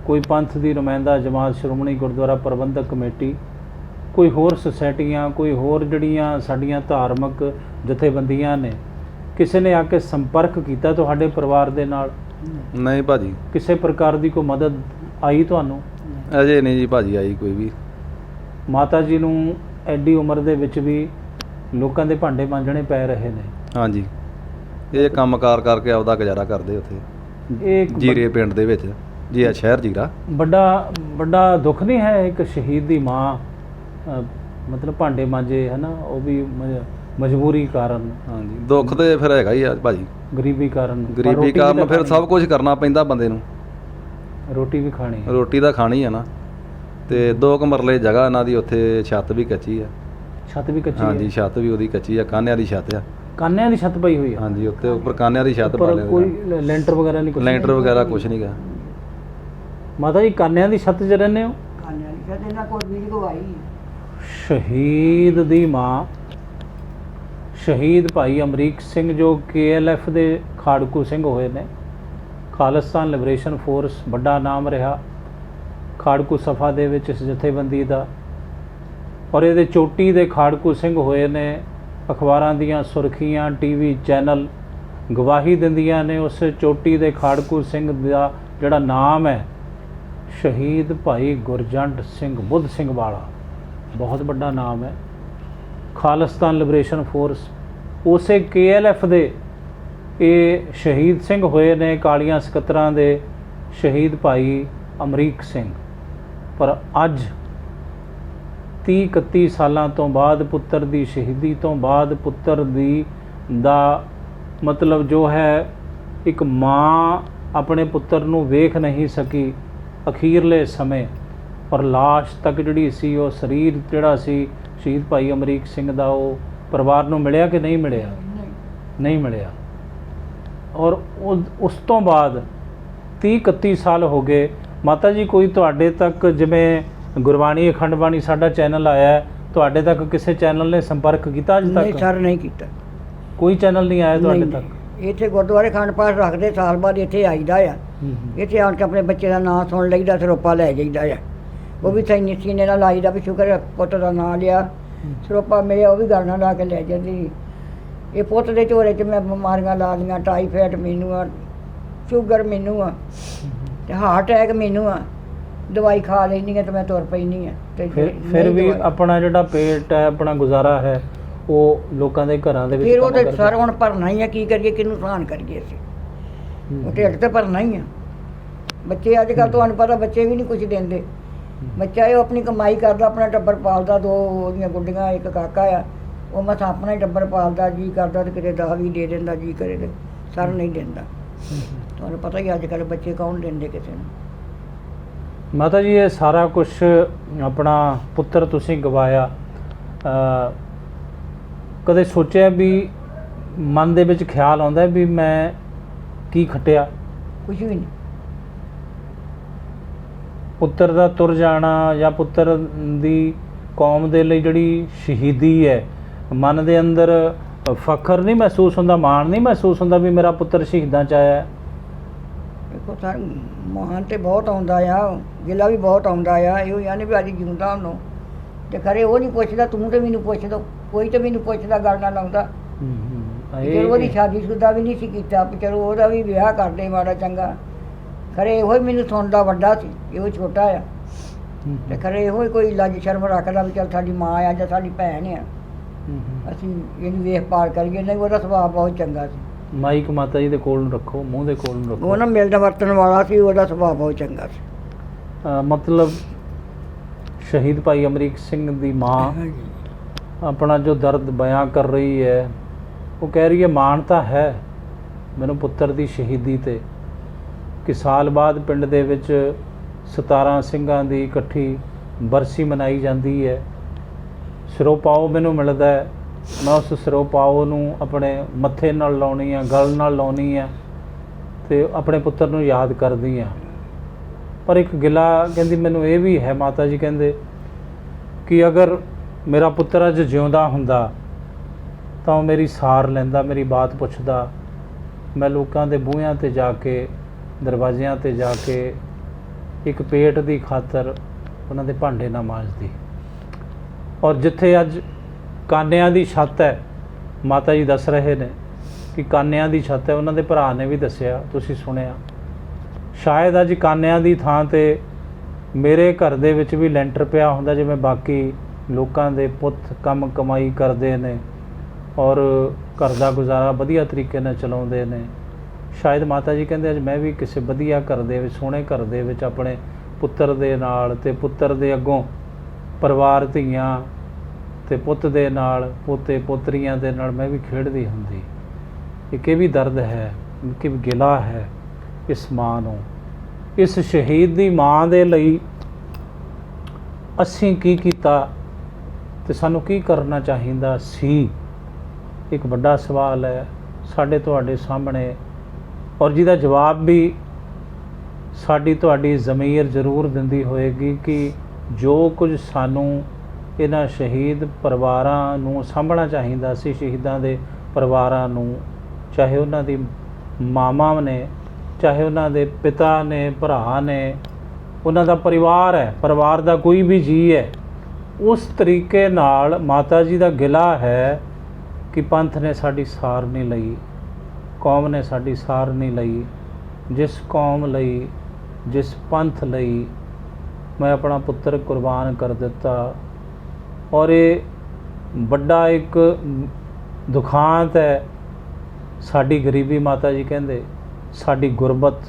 ਕੋਈ ਪੰਥ ਦੀ ਨੁਮਾਇੰਦਾ ਜਮਾਤ ਸ਼੍ਰੋਮਣੀ ਗੁਰਦੁਆਰਾ ਪ੍ਰਬੰਧਕ ਕਮੇਟੀ, ਕੋਈ ਹੋਰ ਸੁਸਾਇਟੀਆਂ, ਕੋਈ ਹੋਰ ਜਿਹੜੀਆਂ ਸਾਡੀਆਂ ਧਾਰਮਿਕ ਜਥੇਬੰਦੀਆਂ ਨੇ, ਕਿਸੇ ਨੇ ਆ ਕੇ ਸੰਪਰਕ ਕੀਤਾ ਤੁਹਾਡੇ ਪਰਿਵਾਰ ਦੇ ਨਾਲ? ਨਹੀਂ ਭਾਜੀ, ਕਿਸੇ ਪ੍ਰਕਾਰ ਦੀ ਕੋਈ ਮਦਦ ਆਈ ਤੁਹਾਨੂੰ? ਅਜੇ ਨਹੀਂ ਜੀ ਭਾਜੀ ਆਈ ਕੋਈ ਵੀ। ਮਾਤਾ ਜੀ ਨੂੰ ਐਡੀ ਉਮਰ ਦੇ ਵਿੱਚ ਵੀ ਲੋਕਾਂ ਦੇ ਭਾਂਡੇ ਮਾਂਜਣੇ ਪੈ ਰਹੇ ਨੇ। ਹਾਂਜੀ, ਇਹ ਕੰਮਕਾਰ ਕਰਕੇ ਆਪਦਾ ਗੁਜ਼ਾਰਾ ਕਰਦੇ ਉੱਥੇ ਇਹ ਇੱਕ ਜੀਰੇ ਪਿੰਡ ਦੇ ਵਿੱਚ, ਜੀ ਆ ਸ਼ਹਿਰ ਜੀਰਾ। ਵੱਡਾ ਦੁੱਖ ਨਹੀਂ ਹੈ ਇੱਕ ਸ਼ਹੀਦ ਦੀ ਮਾਂ ਮਤਲਬ ਭਾਂਡੇ ਮਾਂਜੇ, ਹੈ ਨਾ, ਉਹ ਵੀ ਮਜਬੂਰੀ ਕਾਰਨ? ਹਾਂਜੀ, ਦੁੱਖ ਤੇ ਫਿਰ ਹੈਗਾ ਹੀ ਆ ਭਾਜੀ, ਗਰੀਬੀ ਕਾਰਨ। ਗਰੀਬੀ ਕਾਰਨ ਫਿਰ ਸਭ ਕੁਝ ਕਰਨਾ ਪੈਂਦਾ ਬੰਦੇ ਨੂੰ। ਰੋਟੀ ਵੀ ਖਾਣੀ, ਰੋਟੀ ਤਾਂ ਖਾਣੀ ਆ ਨਾ। ਤੇ 2 ਕਮਰਲੇ ਜਗ੍ਹਾ ਇਹਨਾਂ ਦੀ, ਉੱਥੇ ਛੱਤ ਵੀ ਕੱਚੀ ਆ। ਛੱਤ ਵੀ ਕੱਚੀ? ਹਾਂਜੀ, ਛੱਤ ਵੀ ਉਹਦੀ ਕੱਚੀ ਆ, ਕਾਨਿਆਂ ਦੀ ਛੱਤ ਆ। ਕਾਨਿਆਂ ਦੀ ਛੱਤ ਪਈ ਹੋਈ ਆ? ਹਾਂਜੀ, ਉੱਤੇ ਉੱਪਰ ਕਾਨਿਆਂ ਦੀ ਛੱਤ ਪਾ ਪਰ ਲਿਆ। ਕੋਈ ਲੈਂਟਰ ਵਗੈਰਾ ਨਹੀਂ? ਲੈਂਟਰ ਵਗੈਰਾ ਕੁਝ ਨਹੀਂ ਗਾ। ਮਾਤਾ ਜੀ ਕਾਨਿਆਂ ਦੀ ਛੱਤ 'ਚ ਰਹਿੰਦੇ ਹੋ? ਇਹਨਾਂ ਕੋਲ ਵੀ ਗਵਾਈ। ਸ਼ਹੀਦ ਦੀ ਮਾਂ, ਸ਼ਹੀਦ ਭਾਈ ਅਮਰੀਕ ਸਿੰਘ ਜੋ KLF ਦੇ ਖਾੜਕੂ ਸਿੰਘ ਹੋਏ ਨੇ, ਖਾਲਿਸਤਾਨ ਲਿਬਰੇਸ਼ਨ ਫੋਰਸ ਵੱਡਾ ਨਾਮ ਰਿਹਾ ਖਾੜਕੂ ਸਫਾ ਦੇ ਵਿੱਚ ਇਸ ਜਥੇਬੰਦੀ ਦਾ, ਔਰ ਇਹਦੇ ਚੋਟੀ ਦੇ ਖਾੜਕੂ ਸਿੰਘ ਹੋਏ ਨੇ। ਅਖਬਾਰਾਂ ਦੀਆਂ ਸੁਰਖੀਆਂ, TV ਚੈਨਲ ਗਵਾਹੀ ਦਿੰਦੀਆਂ ਨੇ ਉਸ ਚੋਟੀ ਦੇ ਖਾੜਕੂ ਸਿੰਘ ਦਾ ਜਿਹੜਾ ਨਾਮ ਹੈ ਸ਼ਹੀਦ ਭਾਈ ਗੁਰਜੰਟ ਸਿੰਘ ਬੁੱਧ ਸਿੰਘ ਵਾਲਾ, ਬਹੁਤ ਵੱਡਾ ਨਾਮ ਹੈ। ਖਾਲਿਸਤਾਨ ਲਿਬਰੇਸ਼ਨ ਫੋਰਸ, ਉਸੇ KLF ਦੇ ਇਹ ਸ਼ਹੀਦ ਸਿੰਘ ਹੋਏ ਨੇ, ਕਾਲੀਆਂ ਸਕੱਤਰਾਂ ਦੇ ਸ਼ਹੀਦ ਭਾਈ ਅਮਰੀਕ ਸਿੰਘ। ਪਰ ਅੱਜ 30-31 ਸਾਲਾਂ ਤੋਂ ਬਾਅਦ, ਪੁੱਤਰ ਦੀ ਸ਼ਹੀਦੀ ਤੋਂ ਬਾਅਦ, ਪੁੱਤਰ ਦਾ ਮਤਲਬ ਜੋ ਹੈ, ਇੱਕ ਮਾਂ ਆਪਣੇ ਪੁੱਤਰ ਨੂੰ ਵੇਖ ਨਹੀਂ ਸਕੀ ਅਖੀਰਲੇ ਸਮੇਂ, ਔਰ ਲਾਸ਼ ਤੱਕ ਜਿਹੜੀ ਸੀ, ਉਹ ਸਰੀਰ ਜਿਹੜਾ ਸੀ ਸ਼ਹੀਦ ਭਾਈ ਅਮਰੀਕ ਸਿੰਘ ਦਾ, ਉਹ ਪਰਿਵਾਰ ਨੂੰ ਮਿਲਿਆ ਕਿ ਨਹੀਂ ਮਿਲਿਆ? ਨਹੀਂ ਮਿਲਿਆ। ਔਰ ਉਸ ਤੋਂ ਬਾਅਦ 30-31 ਸਾਲ ਹੋ ਗਏ ਮਾਤਾ ਜੀ, ਕੋਈ ਤੁਹਾਡੇ ਤੱਕ, ਜਿਵੇਂ ਗੁਰਬਾਣੀ ਅਖੰਡ ਬਾਣੀ ਸਾਡਾ ਚੈਨਲ ਆਇਆ ਹੈ, ਤੁਹਾਡੇ ਤੱਕ ਕਿਸੇ ਚੈਨਲ ਨੇ ਸੰਪਰਕ ਕੀਤਾ ਅੱਜ ਨਹੀਂ ਤੱਕ? ਸਰ, ਨਹੀਂ ਕੀਤਾ। ਕੋਈ ਚੈਨਲ ਨਹੀਂ ਆਇਆ ਤੁਹਾਡੇ ਨਹੀਂ, ਤੱਕ? ਇੱਥੇ ਗੁਰਦੁਆਰੇ ਖੰਡ ਪਾਠ ਰੱਖਦੇ, ਸਾਲ ਬਾਅਦ ਇੱਥੇ ਆਈਦਾ ਆ। ਇੱਥੇ ਆਣ ਕੇ ਆਪਣੇ ਬੱਚੇ ਦਾ ਨਾਂ ਸੁਣ ਲਈਦਾ, ਸਰੋਪਾ ਲੈ ਜਾਈਦਾ ਆ। ਉਹ ਵੀ ਸੈਨੀ ਸੀਨੇ ਨਾਲ ਲਾਈਦਾ ਵੀ ਸ਼ੁਕਰ ਹੈ ਪੁੱਤ ਦਾ ਨਾਂ ਲਿਆ, ਸਰੋਪਾ ਮਿਲਿਆ, ਉਹ ਵੀ ਗੱਲ ਨਾਲ ਲਾ ਕੇ ਲੈ ਜਾਂਦੀ। ਇਹ ਪੁੱਤ ਦੇ ਝੋਲੇ 'ਚ ਮੈਂ ਬਿਮਾਰੀਆਂ ਲਾ ਲਈਆਂ, ਟਾਈਫਾਇਡ ਮੈਨੂੰ ਆ, ਸ਼ੂਗਰ ਮੈਨੂੰ ਆ, ਤੇ ਹਾਰਟ ਅਟੈਕ ਮੈਨੂੰ ਆ। ਦਵਾਈ ਖਾ ਲੈਂਦੀ ਹਾਂ ਤੇ ਮੈਂ ਤੁਰ ਪੈਂਦੀ ਹਾਂ। ਤੇ ਫਿਰ ਵੀ ਆਪਣਾ ਜਿਹੜਾ ਪੇਟ ਹੈ, ਆਪਣਾ ਗੁਜ਼ਾਰਾ ਹੈ, ਉਹ ਲੋਕਾਂ ਦੇ ਘਰਾਂ ਦੇ ਵਿੱਚ ਫਿਰ ਉਹ ਕੰਮ ਤੇ ਕਰਕੇ- ਸਰ ਹੁਣ ਭਰਨਾ ਹੀ ਆ, ਕੀ ਕਰੀਏ, ਕਿਹਨੂੰ ਸਹਾਨ ਕਰੀਏ ਅਸੀਂ? ਉਹ ਢਿੱਡ ਤੇ ਭਰਨਾ ਹੀ ਆ। ਬੱਚੇ ਅੱਜ ਕੱਲ੍ਹ ਤੁਹਾਨੂੰ ਪਤਾ, ਬੱਚੇ ਵੀ ਨਹੀਂ ਕੁਝ ਦਿੰਦੇ। ਬੱਚਾ ਇਹ ਆਪਣੀ ਕਮਾਈ ਕਰਦਾ, ਆਪਣਾ ਟੱਬਰ ਪਾਲਦਾ, 2 ਉਹਦੀਆਂ ਗੁੱਡੀਆਂ, 1 ਕਾਕਾ ਆ। ਉਹ ਮਸ ਆਪਣਾ ਹੀ ਟੱਬਰ ਪਾਲਦਾ, ਜੀ ਕਰਦਾ ਤੇ ਕਿਤੇ 10 ਵੀ ਦੇ ਦਿੰਦਾ, ਜੀ ਕਰੇ ਤੇ ਸਰ ਨਹੀਂ ਦਿੰਦਾ। ਤੁਹਾਨੂੰ ਪਤਾ ਹੀ ਅੱਜ ਕੱਲ੍ਹ ਬੱਚੇ ਕੌਣ ਦਿੰਦੇ ਕਿਸੇ ਨੂੰ। ਮਾਤਾ ਜੀ, ਇਹ ਸਾਰਾ ਕੁਝ ਆਪਣਾ ਪੁੱਤਰ ਤੁਸੀਂ ਗਵਾਇਆ, ਕਦੇ ਸੋਚਿਆ ਵੀ, ਮਨ ਦੇ ਵਿੱਚ ਖਿਆਲ ਆਉਂਦਾ ਵੀ ਮੈਂ ਕੀ ਖੱਟਿਆ? ਕੁਝ ਵੀ ਨਹੀਂ। ਪੁੱਤਰ ਦਾ ਤੁਰ ਜਾਣਾ ਜਾਂ ਪੁੱਤਰ ਦੀ ਕੌਮ ਦੇ ਲਈ ਜਿਹੜੀ ਸ਼ਹੀਦੀ ਹੈ, ਮਨ ਦੇ ਅੰਦਰ ਫਖਰ ਨਹੀਂ ਮਹਿਸੂਸ ਹੁੰਦਾ, ਮਾਣ ਨਹੀਂ ਮਹਿਸੂਸ ਹੁੰਦਾ ਵੀ ਮੇਰਾ ਪੁੱਤਰ ਸ਼ਹੀਦਾਂ 'ਚ ਆਇਆ? ਦੇਖੋ ਸਰ, ਮਾਣ ਤੇ ਬਹੁਤ ਆਉਂਦਾ ਆ, ਗਿਲਾ ਵੀ ਬਹੁਤ ਆਉਂਦਾ ਆ। ਇਹੋ ਯਾਨੀ ਵੀ ਅੱਜ ਜਿਉਂਦਾ ਉਹਨੂੰ ਤੇ ਖਰੇ ਉਹ ਨਹੀਂ ਪੁੱਛਦਾ, ਤੂੰ ਤੇ ਮੈਨੂੰ ਪੁੱਛ ਦੋ, ਕੋਈ ਤੇ ਮੈਨੂੰ ਪੁੱਛਦਾ, ਗੱਲ ਨਾਲ ਲਾਉਂਦਾ। ਚਲੋ ਉਹਦੀ ਸ਼ਾਦੀशुदा ਵੀ ਨਹੀਂ ਸੀ ਕੀਤਾ, ਚਲੋ ਉਹਦਾ ਵੀ ਵਿਆਹ ਕਰਦੇ ਮਾੜਾ ਚੰਗਾ। ਖਰੇ ਇਹੋ ਹੀ ਮੈਨੂੰ ਸੁਣਦਾ, ਵੱਡਾ ਸੀ, ਇਹੋ ਛੋਟਾ ਆ। ਤੇ ਖਰੇ ਇਹੋ ਹੀ ਕੋਈ ਲੱਜ ਸ਼ਰਮ ਰੱਖਦਾ ਵੀ ਚੱਲ ਸਾਡੀ ਮਾਂ ਆ ਜਾਂ ਸਾਡੀ ਭੈਣ ਆ, ਅਸੀਂ ਇਹਨੂੰ ਵੇਖ ਪਾਲ ਕਰੀਏ। ਨਹੀਂ, ਉਹਦਾ ਸੁਭਾਅ ਬਹੁਤ ਚੰਗਾ ਸੀ। ਮਾਈਕ ਮਾਤਾ ਜੀ ਦੇ ਕੋਲ ਨੂੰ ਰੱਖੋ, ਮੂੰਹ ਦੇ ਕੋਲ ਨੂੰ ਰੱਖੋ। ਉਹ ਨਾ ਮਿਲਣ ਵਰਤਣ ਵਾਲਾ ਸੀ, ਉਹਦਾ ਸੁਭਾਅ ਬਹੁਤ ਚੰਗਾ ਸੀ। ਮਤਲਬ ਸ਼ਹੀਦ ਭਾਈ ਅਮਰੀਕ ਸਿੰਘ ਦੀ ਮਾਂ ਆਪਣਾ ਜੋ ਦਰਦ ਬਿਆਨ ਕਰ ਰਹੀ ਹੈ, ਉਹ ਕਹਿ ਰਹੀ ਹੈ ਮਾਣ ਤਾਂ ਹੈ ਮੈਨੂੰ ਪੁੱਤਰ ਦੀ ਸ਼ਹੀਦੀ ਤੇ, ਕਿ ਸਾਲ ਬਾਅਦ ਪਿੰਡ ਦੇ ਵਿੱਚ 17 ਸਿੰਘਾਂ ਦੀ ਇਕੱਠੀ ਬਰਸੀ ਮਨਾਈ ਜਾਂਦੀ ਹੈ। ਸਿਰੋਪਾਓ ਮੈਨੂੰ ਮਿਲਦਾ ਹੈ, ਮੈਂ ਉਸ ਸਿਰੋਪਾਓ ਨੂੰ ਆਪਣੇ ਮੱਥੇ ਨਾਲ ਲਾਉਣੀ ਆ, ਗਲ ਨਾਲ ਲਾਉਣੀ ਆ, ਤੇ ਆਪਣੇ ਪੁੱਤਰ ਨੂੰ ਯਾਦ ਕਰਦੀ ਆ। ਪਰ ਇੱਕ ਗਿਲਾ ਕਹਿੰਦੀ ਮੈਨੂੰ ਇਹ ਵੀ ਹੈ, ਮਾਤਾ ਜੀ ਕਹਿੰਦੇ ਕਿ ਅਗਰ ਮੇਰਾ ਪੁੱਤਰ ਅੱਜ ਜਿਉਂਦਾ ਹੁੰਦਾ ਤਾਂ ਉਹ ਮੇਰੀ ਸਾਰ ਲੈਂਦਾ, ਮੇਰੀ ਬਾਤ ਪੁੱਛਦਾ, ਮੈਂ ਲੋਕਾਂ ਦੇ ਬੂਹਿਆਂ 'ਤੇ ਜਾ ਕੇ, ਦਰਵਾਜ਼ਿਆਂ 'ਤੇ ਜਾ ਕੇ ਇੱਕ ਪੇਟ ਦੀ ਖਾਤਰ ਉਹਨਾਂ ਦੇ ਭਾਂਡੇ ਨਾ ਮਾਂਜਦੀ। ਔਰ ਜਿੱਥੇ ਅੱਜ ਕਾਨਿਆਂ ਦੀ ਛੱਤ ਹੈ, ਮਾਤਾ ਜੀ ਦੱਸ ਰਹੇ ਨੇ ਕਿ ਕਾਨਿਆਂ ਦੀ ਛੱਤ ਹੈ, ਉਹਨਾਂ ਦੇ ਭਰਾ ਨੇ ਵੀ ਦੱਸਿਆ, ਤੁਸੀਂ ਸੁਣਿਆ। ਸ਼ਾਇਦ ਅੱਜ ਕਾਨਿਆਂ ਦੀ ਥਾਂ 'ਤੇ ਮੇਰੇ ਘਰ ਦੇ ਵਿੱਚ ਵੀ ਲੈਂਟਰ ਪਿਆ ਹੁੰਦਾ, ਜਿਵੇਂ ਬਾਕੀ ਲੋਕਾਂ ਦੇ ਪੁੱਤ ਕੰਮ ਕਮਾਈ ਕਰਦੇ ਨੇ ਔਰ ਘਰ ਦਾ ਗੁਜ਼ਾਰਾ ਵਧੀਆ ਤਰੀਕੇ ਨਾਲ ਚਲਾਉਂਦੇ ਨੇ। ਸ਼ਾਇਦ ਮਾਤਾ ਜੀ ਕਹਿੰਦੇ ਅੱਜ ਮੈਂ ਵੀ ਕਿਸੇ ਵਧੀਆ ਘਰ ਦੇ ਵਿੱਚ, ਸੋਹਣੇ ਘਰ ਦੇ ਵਿੱਚ ਆਪਣੇ ਪੁੱਤਰ ਦੇ ਨਾਲ, ਤੇ ਪੁੱਤਰ ਦੇ ਅੱਗੋਂ ਪਰਿਵਾਰ, ਧੀਆਂ ਤੇ ਪੁੱਤ ਦੇ ਨਾਲ, ਪੋਤੇ ਪੋਤਰੀਆਂ ਦੇ ਨਾਲ ਮੈਂ ਵੀ ਖੇਡਦੀ ਹੁੰਦੀ। ਇੱਕ ਇਹ ਵੀ ਦਰਦ ਹੈ, ਕਿ ਗਿਲਾ ਹੈ ਇਸ ਮਾਂ ਨੂੰ। ਇਸ ਸ਼ਹੀਦ ਦੀ ਮਾਂ ਦੇ ਲਈ ਅਸੀਂ ਕੀ ਕੀਤਾ ਤੇ ਸਾਨੂੰ ਕੀ ਕਰਨਾ ਚਾਹੀਦਾ ਸੀ, ਇੱਕ ਵੱਡਾ ਸਵਾਲ ਹੈ ਸਾਡੇ ਤੁਹਾਡੇ ਸਾਹਮਣੇ, ਔਰ ਜਿਹਦਾ ਜਵਾਬ ਵੀ ਸਾਡੀ ਤੁਹਾਡੀ ਜ਼ਮੀਰ ਜ਼ਰੂਰ ਦਿੰਦੀ ਹੋਏਗੀ ਕਿ ਜੋ ਕੁਝ ਸਾਨੂੰ ਇਹਨਾਂ ਸ਼ਹੀਦ ਪਰਿਵਾਰਾਂ ਨੂੰ ਸਾਂਭਣਾ ਚਾਹੀਦਾ ਸੀ, ਸ਼ਹੀਦਾਂ ਦੇ ਪਰਿਵਾਰਾਂ ਨੂੰ, ਚਾਹੇ ਉਹਨਾਂ ਦੀ ਮਾਵਾਂ ਨੇ, ਚਾਹੇ ਉਹਨਾਂ ਦੇ ਪਿਤਾ ਨੇ, ਭਰਾ ਨੇ, ਉਹਨਾਂ ਦਾ ਪਰਿਵਾਰ ਹੈ, ਪਰਿਵਾਰ ਦਾ ਕੋਈ ਵੀ ਜੀਅ ਹੈ, ਉਸ ਤਰੀਕੇ ਨਾਲ ਮਾਤਾ ਜੀ ਦਾ ਗਿਲਾ ਹੈ ਕਿ ਪੰਥ ਨੇ ਸਾਡੀ ਸਾਰ ਨਹੀਂ ਲਈ, ਕੌਮ ਨੇ ਸਾਡੀ ਸਾਰ ਨਹੀਂ ਲਈ। ਜਿਸ ਕੌਮ ਲਈ, ਜਿਸ ਪੰਥ ਲਈ ਮੈਂ ਆਪਣਾ ਪੁੱਤਰ ਕੁਰਬਾਨ ਕਰ ਦਿੱਤਾ, ਔਰ ਇਹ ਵੱਡਾ ਇੱਕ ਦੁਖਾਂਤ ਹੈ ਸਾਡੀ ਗਰੀਬੀ। ਮਾਤਾ ਜੀ ਕਹਿੰਦੇ ਸਾਡੀ ਗੁਰਬਤ,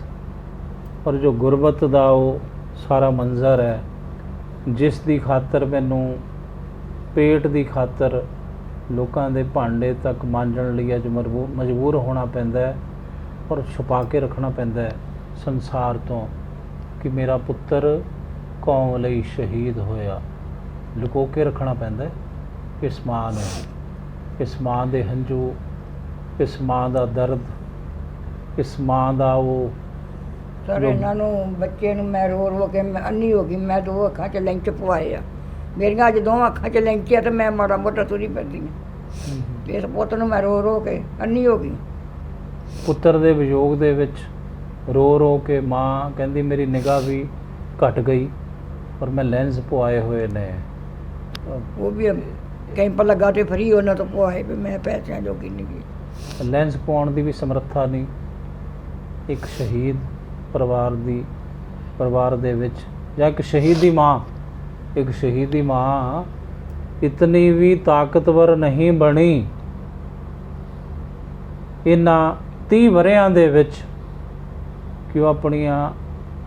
ਔਰ ਜੋ ਗੁਰਬਤ ਦਾ ਉਹ ਸਾਰਾ ਮੰਜ਼ਰ ਹੈ, ਜਿਸ ਦੀ ਖਾਤਰ ਮੈਨੂੰ ਪੇਟ ਦੀ ਖਾਤਰ ਲੋਕਾਂ ਦੇ ਭਾਂਡੇ ਤੱਕ ਮਾਂਜਣ ਲਈ ਅੱਜ ਮਜਬੂਰ ਹੋਣਾ ਪੈਂਦਾ ਹੈ, ਔਰ ਛੁਪਾ ਕੇ ਰੱਖਣਾ ਪੈਂਦਾ ਹੈ ਸੰਸਾਰ ਤੋਂ ਕਿ ਮੇਰਾ ਪੁੱਤਰ ਕੌਮ ਲਈ ਸ਼ਹੀਦ ਹੋਇਆ। ਲੁਕੋ ਕੇ ਰੱਖਣਾ ਪੈਂਦਾ ਹੈ ਇਸ ਮਾਂ ਨੂੰ। ਇਸ ਮਾਂ ਦੇ ਹੰਝੂ, ਇਸ ਮਾਂ ਦਾ ਦਰਦ, ਇਸ ਮਾਂ ਦਾ ਉਹ ਸਰ ਜੋ- ਇਹਨਾਂ ਨੂੰ ਬੱਚੇ ਨੂੰ ਮੈਂ ਰੋ ਰੋ ਕੇ ਮੈਂ ਅੰਨੀ ਹੋ ਗਈ। ਮੈਂ 2 ਅੱਖਾਂ 'ਚ ਲੈਂਚ ਪਵਾਏ ਆ, ਮੇਰੀਆਂ ਅੱਜ 2 ਅੱਖਾਂ 'ਚ ਲੈਂਚ ਆ ਤੇ ਮੈਂ ਮਾੜਾ ਮੋਟਾ ਤੁਰੀ ਫਿਰਦੀ ਹਾਂ। ਇਸ ਪੁੱਤ ਨੂੰ ਮੈਂ ਰੋ ਰੋ ਕੇ ਅੰਨੀ ਹੋ ਗਈ। ਪੁੱਤਰ ਦੇ ਵਿਯੋਗ ਦੇ ਵਿੱਚ ਰੋ ਰੋ ਕੇ ਮਾਂ ਕਹਿੰਦੀ ਮੇਰੀ ਨਿਗਾਹ ਵੀ ਘਟ ਗਈ ਔਰ ਮੈਂ ਲੈਂਸ ਪਵਾਏ ਹੋਏ ਨੇ। ਉਹ ਵੀ ਕੈਂਪ ਲੱਗਾ ਤੇ ਫਰੀ ਉਹਨਾਂ ਤੋਂ ਪਵਾਏ ਵੀ ਮੈਂ ਪੈਸਿਆਂ ਜੋਗੀ ਨਹੀਂ ਗਈ। ਲੈਂਸ ਪਵਾਉਣ ਦੀ ਵੀ ਸਮਰੱਥਾ ਨਹੀਂ। ਇੱਕ ਸ਼ਹੀਦ ਪਰਿਵਾਰ ਦੇ ਵਿੱਚ ਜਾਂ ਇੱਕ ਸ਼ਹੀਦੀ ਮਾਂ ਇਤਨੀ ਵੀ ਤਾਕਤਵਰ ਨਹੀਂ ਬਣੀ ਇਹਨਾਂ 30 ਵਰ੍ਹਿਆਂ ਦੇ ਵਿੱਚ ਕਿ ਉਹ ਆਪਣੀਆਂ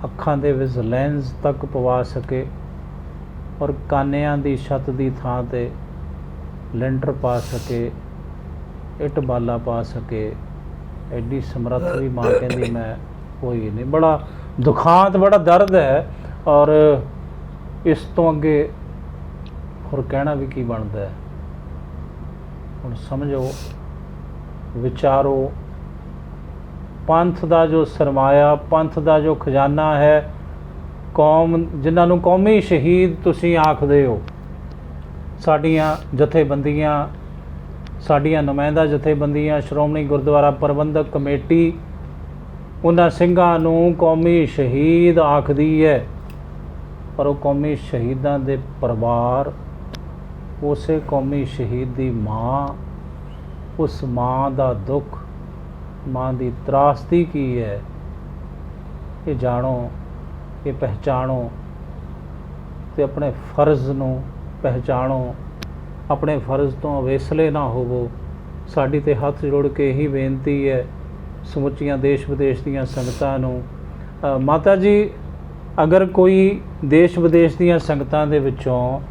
ਅੱਖਾਂ ਦੇ ਵਿੱਚ ਲੈਂਸ ਤੱਕ ਪਵਾ ਸਕੇ ਔਰ ਕਾਨਿਆਂ ਦੀ ਛੱਤ ਦੀ ਥਾਂ ਤੇ ਲੈਂਟਰ ਪਾ ਸਕੇ, ਇੱਟ ਬਾਲਾ ਪਾ ਸਕੇ। ਐਡੀ ਸਮਰੱਥ ਵੀ ਮਾਂ ਕਹਿੰਦੀ ਮੈਂ ਹੋਈ ਨਹੀਂ। ਬੜਾ ਦੁਖਾਂਤ, ਬੜਾ ਦਰਦ ਹੈ। ਔਰ ਇਸ ਤੋਂ ਅੱਗੇ ਹੋਰ ਕਹਿਣਾ ਵੀ ਕੀ ਬਣਦਾ ਹੈ। ਹੁਣ ਸਮਝੋ, ਵਿਚਾਰੋ, ਪੰਥ ਦਾ ਜੋ ਸਰਮਾਇਆ, ਪੰਥ ਦਾ ਜੋ ਖਜ਼ਾਨਾ ਹੈ, ਕੌਮ ਜਿਨ੍ਹਾਂ ਨੂੰ ਕੌਮੀ ਸ਼ਹੀਦ ਤੁਸੀਂ ਆਖਦੇ ਹੋ, ਸਾਡੀਆਂ ਜਥੇਬੰਦੀਆਂ, ਸਾਡੀਆਂ ਨੁਮਾਇੰਦਾ ਜਥੇਬੰਦੀਆਂ, ਸ਼੍ਰੋਮਣੀ ਗੁਰਦੁਆਰਾ ਪ੍ਰਬੰਧਕ ਕਮੇਟੀ ਉਹਨਾਂ ਸਿੰਘਾਂ ਨੂੰ ਕੌਮੀ ਸ਼ਹੀਦ ਆਖਦੀ ਹੈ। ਪਰ ਉਹ ਕੌਮੀ ਸ਼ਹੀਦਾਂ ਦੇ ਪਰਿਵਾਰ, ਉਸੇ ਕੌਮੀ ਸ਼ਹੀਦ ਦੀ ਮਾਂ, ਉਸ ਮਾਂ ਦਾ ਦੁੱਖ, ਮਾਂ ਦੀ ਤਰਾਸਦੀ ਕੀ ਹੈ, ਇਹ ਜਾਣੋ, ਇਹ ਪਹਿਚਾਣੋ ਤੇ ਆਪਣੇ ਫਰਜ਼ ਨੂੰ ਪਹਿਚਾਣੋ। ਆਪਣੇ ਫਰਜ਼ ਤੋਂ ਅਵੇਸਲੇ ਨਾ ਹੋਵੋ। ਸਾਡੀ ਤੇ ਹੱਥ ਜੋੜ ਕੇ ਇਹੀ ਬੇਨਤੀ ਹੈ ਸਮੁੱਚੀਆਂ ਦੇਸ਼ ਵਿਦੇਸ਼ ਦੀਆਂ ਸੰਗਤਾਂ ਨੂੰ। ਮਾਤਾ ਜੀ, ਅਗਰ ਕੋਈ ਦੇਸ਼ ਵਿਦੇਸ਼ ਦੀਆਂ ਸੰਗਤਾਂ ਦੇ ਵਿੱਚੋਂ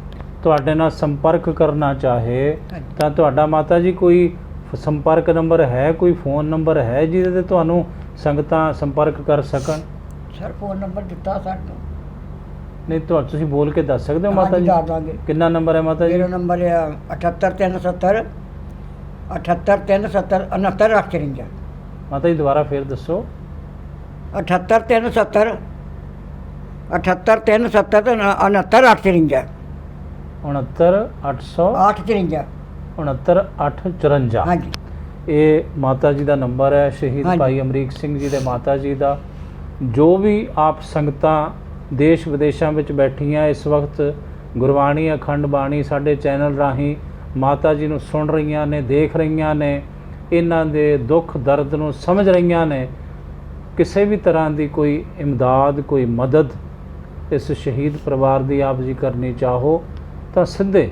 ਤੁਹਾਡੇ ਨਾਲ ਸੰਪਰਕ ਕਰਨਾ ਚਾਹੇ ਤਾਂ ਤੁਹਾਡਾ ਮਾਤਾ ਜੀ ਕੋਈ ਸੰਪਰਕ ਨੰਬਰ ਹੈ, ਕੋਈ ਫੋਨ ਨੰਬਰ ਹੈ ਜਿਹਦੇ ਤੇ ਤੁਹਾਨੂੰ ਸੰਗਤਾਂ ਸੰਪਰਕ ਕਰ ਸਕਣ? ਸਰ ਫੋਨ ਨੰਬਰ ਦਿੱਤਾ ਸਾਨੂੰ। ਨਹੀਂ, ਤੁਸੀਂ ਬੋਲ ਕੇ ਦੱਸ ਸਕਦੇ ਹੋ ਮਾਤਾ ਹਾਂਜੀ, ਜੀ? ਦੱਸ ਦਾਂਗੇ। ਕਿੰਨਾ ਨੰਬਰ ਹੈ ਮਾਤਾ ਜੀ? ਮੇਰਾ ਨੰਬਰ ਹੈ 78370 78370 69854। ਮਾਤਾ ਜੀ ਦੁਬਾਰਾ ਫੇਰ ਦੱਸੋ। 78370 78370 69854। 69854 854। 69854। ਹਾਂਜੀ ਇਹ ਮਾਤਾ ਜੀ ਦਾ ਨੰਬਰ ਹੈ, ਸ਼ਹੀਦ ਹਾਂਜੀ। ਭਾਈ ਅਮਰੀਕ ਸਿੰਘ ਜੀ ਦੇ ਮਾਤਾ ਜੀ ਦਾ। ਜੋ ਵੀ ਆਪ ਸੰਗਤਾਂ ਦੇਸ਼ ਵਿਦੇਸ਼ਾਂ ਵਿੱਚ ਬੈਠੀਆਂ ਇਸ ਵਕਤ ਗੁਰਬਾਣੀ ਅਖੰਡ ਬਾਣੀ ਸਾਡੇ ਚੈਨਲ ਰਾਹੀਂ ਮਾਤਾ ਜੀ ਨੂੰ ਸੁਣ ਰਹੀਆਂ ਨੇ, ਦੇਖ ਰਹੀਆਂ ਨੇ, ਇਹਨਾਂ ਦੇ ਦੁੱਖ ਦਰਦ ਨੂੰ ਸਮਝ ਰਹੀਆਂ ਨੇ, ਕਿਸੇ ਵੀ ਤਰ੍ਹਾਂ ਦੀ ਕੋਈ ਇਮਦਾਦ, ਕੋਈ ਮਦਦ ਇਸ ਸ਼ਹੀਦ ਪਰਿਵਾਰ ਦੀ ਆਪ ਜੀ ਕਰਨੀ ਚਾਹੋ ਤਾਂ ਸਿੱਧੇ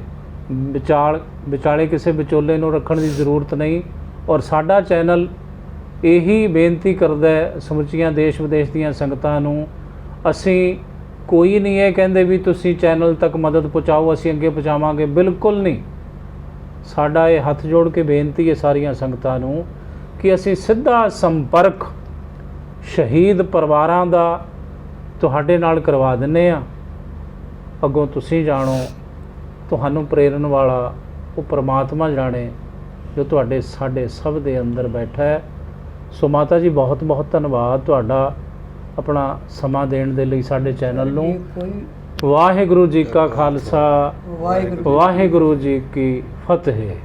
ਵਿਚਾਲੇ ਕਿਸੇ ਵਿਚੋਲੇ ਨੂੰ ਰੱਖਣ ਦੀ ਜ਼ਰੂਰਤ ਨਹੀਂ। ਔਰ ਸਾਡਾ ਚੈਨਲ ਇਹੀ ਬੇਨਤੀ ਕਰਦਾ ਹੈ ਸਮੁੱਚੀਆਂ ਦੇਸ਼ ਵਿਦੇਸ਼ ਦੀਆਂ ਸੰਗਤਾਂ ਨੂੰ, ਅਸੀਂ ਕੋਈ ਨਹੀਂ ਇਹ ਕਹਿੰਦੇ ਵੀ ਤੁਸੀਂ ਚੈਨਲ ਤੱਕ ਮਦਦ ਪਹੁੰਚਾਓ, ਅਸੀਂ ਅੱਗੇ ਪਹੁੰਚਾਵਾਂਗੇ, ਬਿਲਕੁਲ ਨਹੀਂ। ਸਾਡਾ ਇਹ ਹੱਥ ਜੋੜ ਕੇ ਬੇਨਤੀ ਹੈ ਸਾਰੀਆਂ ਸੰਗਤਾਂ ਨੂੰ ਕਿ ਅਸੀਂ ਸਿੱਧਾ ਸੰਪਰਕ ਸ਼ਹੀਦ ਪਰਿਵਾਰਾਂ ਦਾ ਤੁਹਾਡੇ ਨਾਲ ਕਰਵਾ ਦਿੰਦੇ ਹਾਂ। ਅੱਗੋਂ ਤੁਸੀਂ ਜਾਣੋ, ਤੁਹਾਨੂੰ ਪ੍ਰੇਰਨ ਵਾਲਾ ਉਹ ਪ੍ਰਮਾਤਮਾ ਜਾਣੇ ਜੋ ਤੁਹਾਡੇ ਸਾਡੇ ਸਭ ਦੇ ਅੰਦਰ ਬੈਠਾ ਹੈ। ਸੋ ਮਾਤਾ ਜੀ, ਬਹੁਤ ਬਹੁਤ ਧੰਨਵਾਦ ਤੁਹਾਡਾ ਆਪਣਾ ਸਮਾਂ ਦੇਣ ਦੇ ਲਈ ਸਾਡੇ ਚੈਨਲ ਨੂੰ। ਵਾਹਿਗੁਰੂ ਜੀ ਕਾ ਖਾਲਸਾ, ਵਾਹਿਗੁਰੂ ਜੀ ਕੀ ਫਤਿਹ।